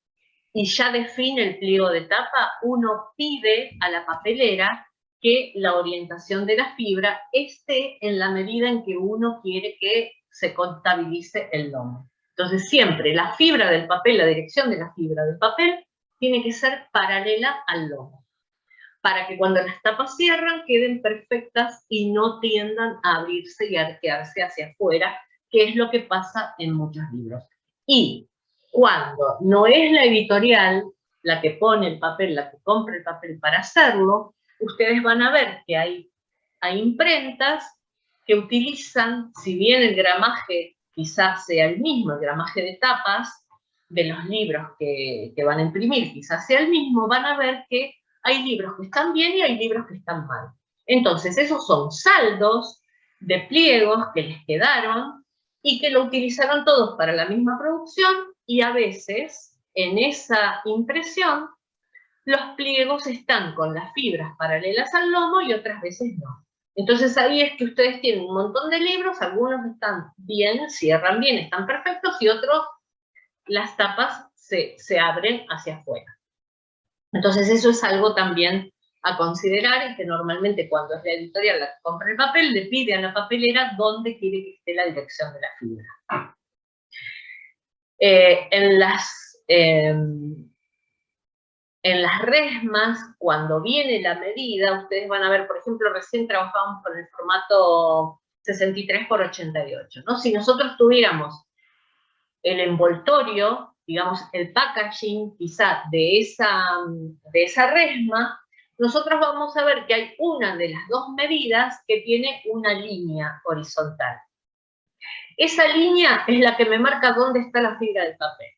S1: y ya define el pliego de tapa, uno pide a la papelera que la orientación de la fibra esté en la medida en que uno quiere que se contabilice el lomo. Entonces, siempre la fibra del papel, la dirección de la fibra del papel, tiene que ser paralela al lomo, para que cuando las tapas cierran queden perfectas y no tiendan a abrirse y a arquearse hacia afuera, que es lo que pasa en muchos libros. Y cuando no es la editorial la que pone el papel, la que compra el papel para hacerlo, ustedes van a ver que hay imprentas que utilizan, si bien el gramaje quizás sea el mismo, el gramaje de tapas de los libros que van a imprimir quizás sea el mismo, van a ver que hay libros que están bien y hay libros que están mal. Entonces, esos son saldos de pliegos que les quedaron y que lo utilizaron todos para la misma producción, y a veces en esa impresión los pliegos están con las fibras paralelas al lomo y otras veces no. Entonces ahí es que ustedes tienen un montón de libros, algunos están bien, cierran bien, están perfectos, y otros las tapas se abren hacia afuera. Entonces eso es algo también a considerar, y que normalmente cuando es la editorial la que compra el papel, le pide a la papelera dónde quiere que esté la dirección de la fibra. En las resmas, cuando viene la medida, ustedes van a ver, por ejemplo, recién trabajamos con el formato 63 por 88, ¿no? Si nosotros tuviéramos el envoltorio, digamos, el packaging quizá de esa resma, nosotros vamos a ver que hay una de las dos medidas que tiene una línea horizontal. Esa línea es la que me marca dónde está la fibra del papel.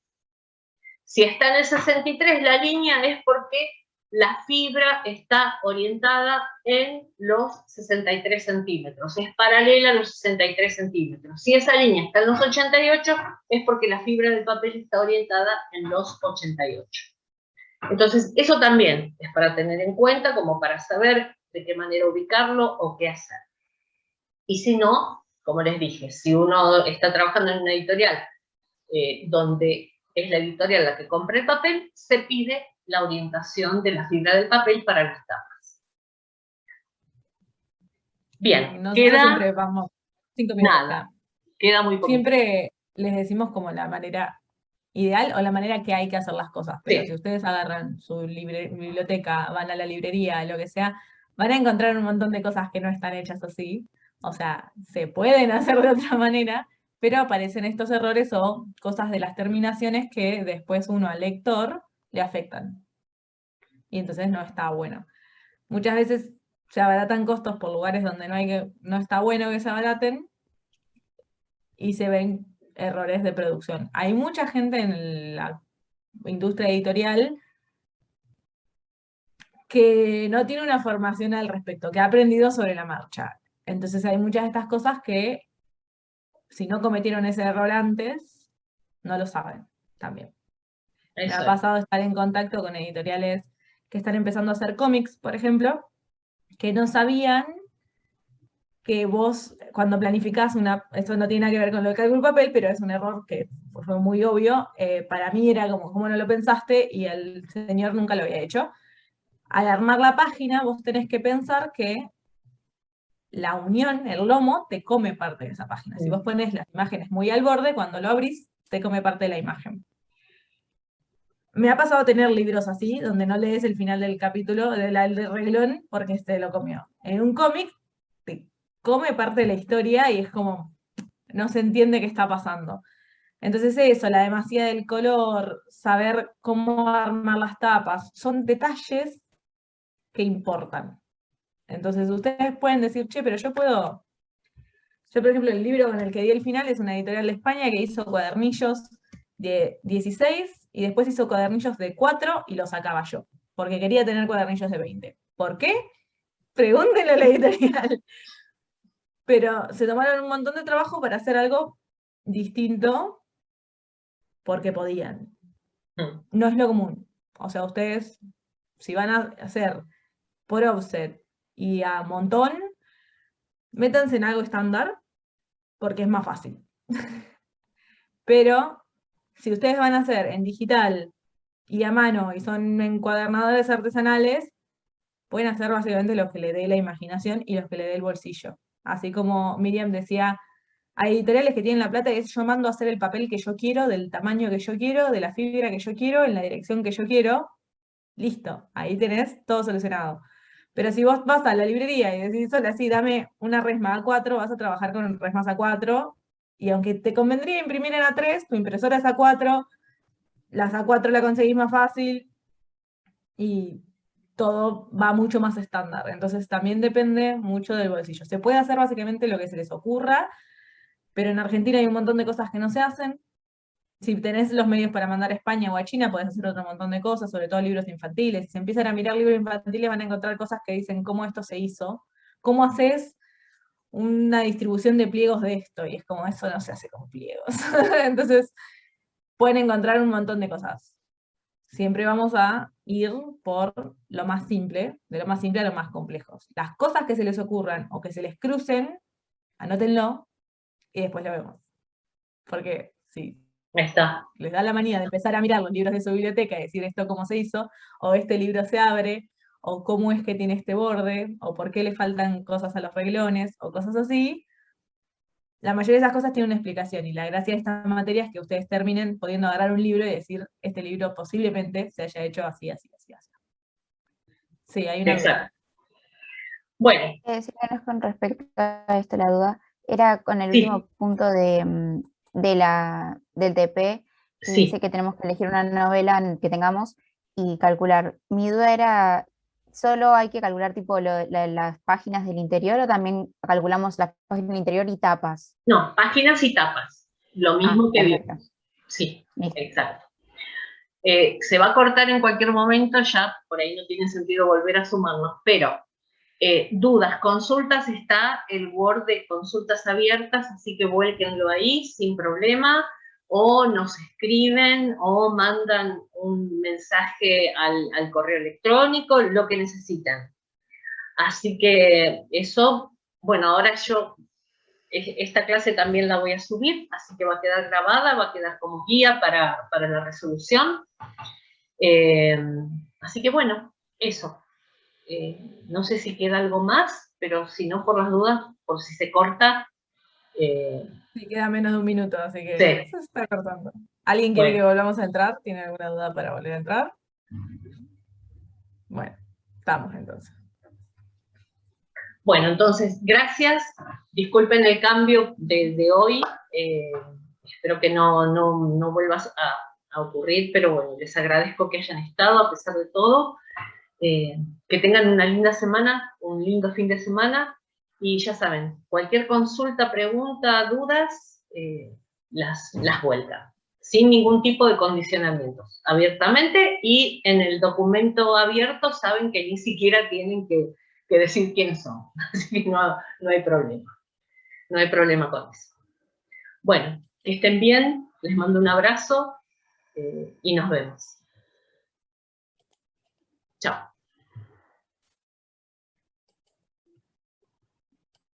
S1: Si está en el 63, la línea es porque la fibra está orientada en los 63 centímetros, es paralela a los 63 centímetros. Si esa línea está en los 88, es porque la fibra del papel está orientada en los 88. Entonces, eso también es para tener en cuenta, como para saber de qué manera ubicarlo o qué hacer. Y si no, como les dije, si uno está trabajando en una editorial donde es la editorial la que compra el papel, se pide la orientación de la fibra del papel para las tapas. Bien,
S7: Nosotros
S1: queda
S7: siempre vamos 5 minutos.
S1: nada, queda muy poquito.
S7: Siempre les decimos como la manera ideal o la manera que hay que hacer las cosas, pero
S1: Sí.
S7: si ustedes agarran su biblioteca, van a la librería, lo que sea, van a encontrar un montón de cosas que no están hechas así. O sea, se pueden hacer de otra manera, pero aparecen estos errores o cosas de las terminaciones que después uno al lector le afectan. Y entonces no está bueno. Muchas veces se abaratan costos por lugares donde no está bueno que se abaraten y se ven errores de producción. Hay mucha gente en la industria editorial que no tiene una formación al respecto, que ha aprendido sobre la marcha. Entonces hay muchas de estas cosas que, si no cometieron ese error antes, no lo saben también. Me ha pasado estar en contacto con editoriales que están empezando a hacer cómics, por ejemplo, que no sabían que vos, cuando planificás esto no tiene nada que ver con lo de cálculo de papel, pero es un error que fue muy obvio, para mí era como, ¿cómo no lo pensaste? Y el señor nunca lo había hecho. Al armar la página, vos tenés que pensar que la unión, el lomo, te come parte de esa página. Si vos pones las imágenes muy al borde, cuando lo abrís, te come parte de la imagen. Me ha pasado tener libros así, donde no lees el final del capítulo, del reglón, porque se lo comió. En un cómic, te come parte de la historia y es como, no se entiende qué está pasando. Entonces eso, la demasía del color, saber cómo armar las tapas, son detalles que importan. Entonces ustedes pueden decir, che, pero yo puedo... Yo, por ejemplo, el libro con el que di el final es una editorial de España que hizo cuadernillos de 16 y después hizo cuadernillos de 4 y los sacaba yo, porque quería tener cuadernillos de 20. ¿Por qué? Pregúntenle a la editorial. Pero se tomaron un montón de trabajo para hacer algo distinto porque podían. No es lo común. O sea, ustedes Si van a hacer por offset y a montón, métanse en algo estándar, porque es más fácil. Pero si ustedes van a hacer en digital y a mano y son encuadernadores artesanales, pueden hacer básicamente lo que le dé la imaginación y lo que le dé el bolsillo. Así como Miriam decía, hay editoriales que tienen la plata y es yo mando a hacer el papel que yo quiero, del tamaño que yo quiero, de la fibra que yo quiero, en la dirección que yo quiero. Listo, ahí tenés todo solucionado. Pero si vos vas a la librería y decís, hola, sí, dame una resma A4, vas a trabajar con resmas A4, y aunque te convendría imprimir en A3, tu impresora es A4, las A4 la conseguís más fácil, y todo va mucho más estándar. Entonces también depende mucho del bolsillo. Se puede hacer básicamente lo que se les ocurra, pero en Argentina hay un montón de cosas que no se hacen. Si tenés los medios para mandar a España o a China, podés hacer otro montón de cosas, sobre todo libros infantiles. Si empiezan a mirar libros infantiles, van a encontrar cosas que dicen cómo esto se hizo, cómo haces una distribución de pliegos de esto, y es como, eso no se hace con pliegos. Entonces, pueden encontrar un montón de cosas. Siempre vamos a ir por lo más simple, de lo más simple a lo más complejo. Las cosas que se les ocurran o que se les crucen, anótenlo y después lo vemos. Porque sí,
S1: Ahí está.
S7: les da la manía de empezar a mirar los libros de su biblioteca y decir esto cómo se hizo, o este libro se abre, o cómo es que tiene este borde, o por qué le faltan cosas a los reglones, o cosas así. La mayoría de esas cosas tienen una explicación, y la gracia de esta materia es que ustedes terminen pudiendo agarrar un libro y decir, este libro posiblemente se haya hecho así, así, así, así. Sí, hay una duda.
S1: Exacto. Bueno,
S4: Sí, menos con respecto a esto, la duda era con el
S1: Sí.
S4: último punto del TP, que
S1: sí.
S4: dice que tenemos que elegir una novela que tengamos y calcular. Mi duda era, ¿solo hay que calcular tipo las páginas del interior o también calculamos las páginas del interior y tapas?
S1: No, páginas y tapas. Lo mismo que
S4: Perfecto.
S1: vimos. Sí,
S4: Listo.
S1: exacto. Se va a cortar en cualquier momento, ya por ahí no tiene sentido volver a sumarnos, pero dudas, consultas, está el Word de consultas abiertas, así que vuélquenlo ahí sin problema, o nos escriben o mandan un mensaje al correo electrónico, lo que necesitan. Así que eso, bueno, ahora yo esta clase también la voy a subir, así que va a quedar grabada, va a quedar como guía para la resolución. Así que bueno, eso. No sé si queda algo más, pero si no, por las dudas, por si se corta.
S7: Sí, queda menos de un minuto, así que
S1: Sí.
S7: se está cortando. ¿Alguien quiere
S1: Bueno.
S7: que volvamos a entrar? ¿Tiene alguna duda para volver a entrar? Bueno, estamos entonces.
S1: Bueno, entonces, gracias. Disculpen el cambio de hoy. Espero que no vuelva a ocurrir, pero bueno, les agradezco que hayan estado a pesar de todo. Que tengan una linda semana, un lindo fin de semana. Y ya saben, cualquier consulta, pregunta, dudas, las vuelcan. Sin ningún tipo de condicionamientos. Abiertamente, y en el documento abierto saben que ni siquiera tienen que decir quiénes son. Así que no hay problema. No hay problema con eso. Bueno, que estén bien, les mando un abrazo y nos vemos. Chao.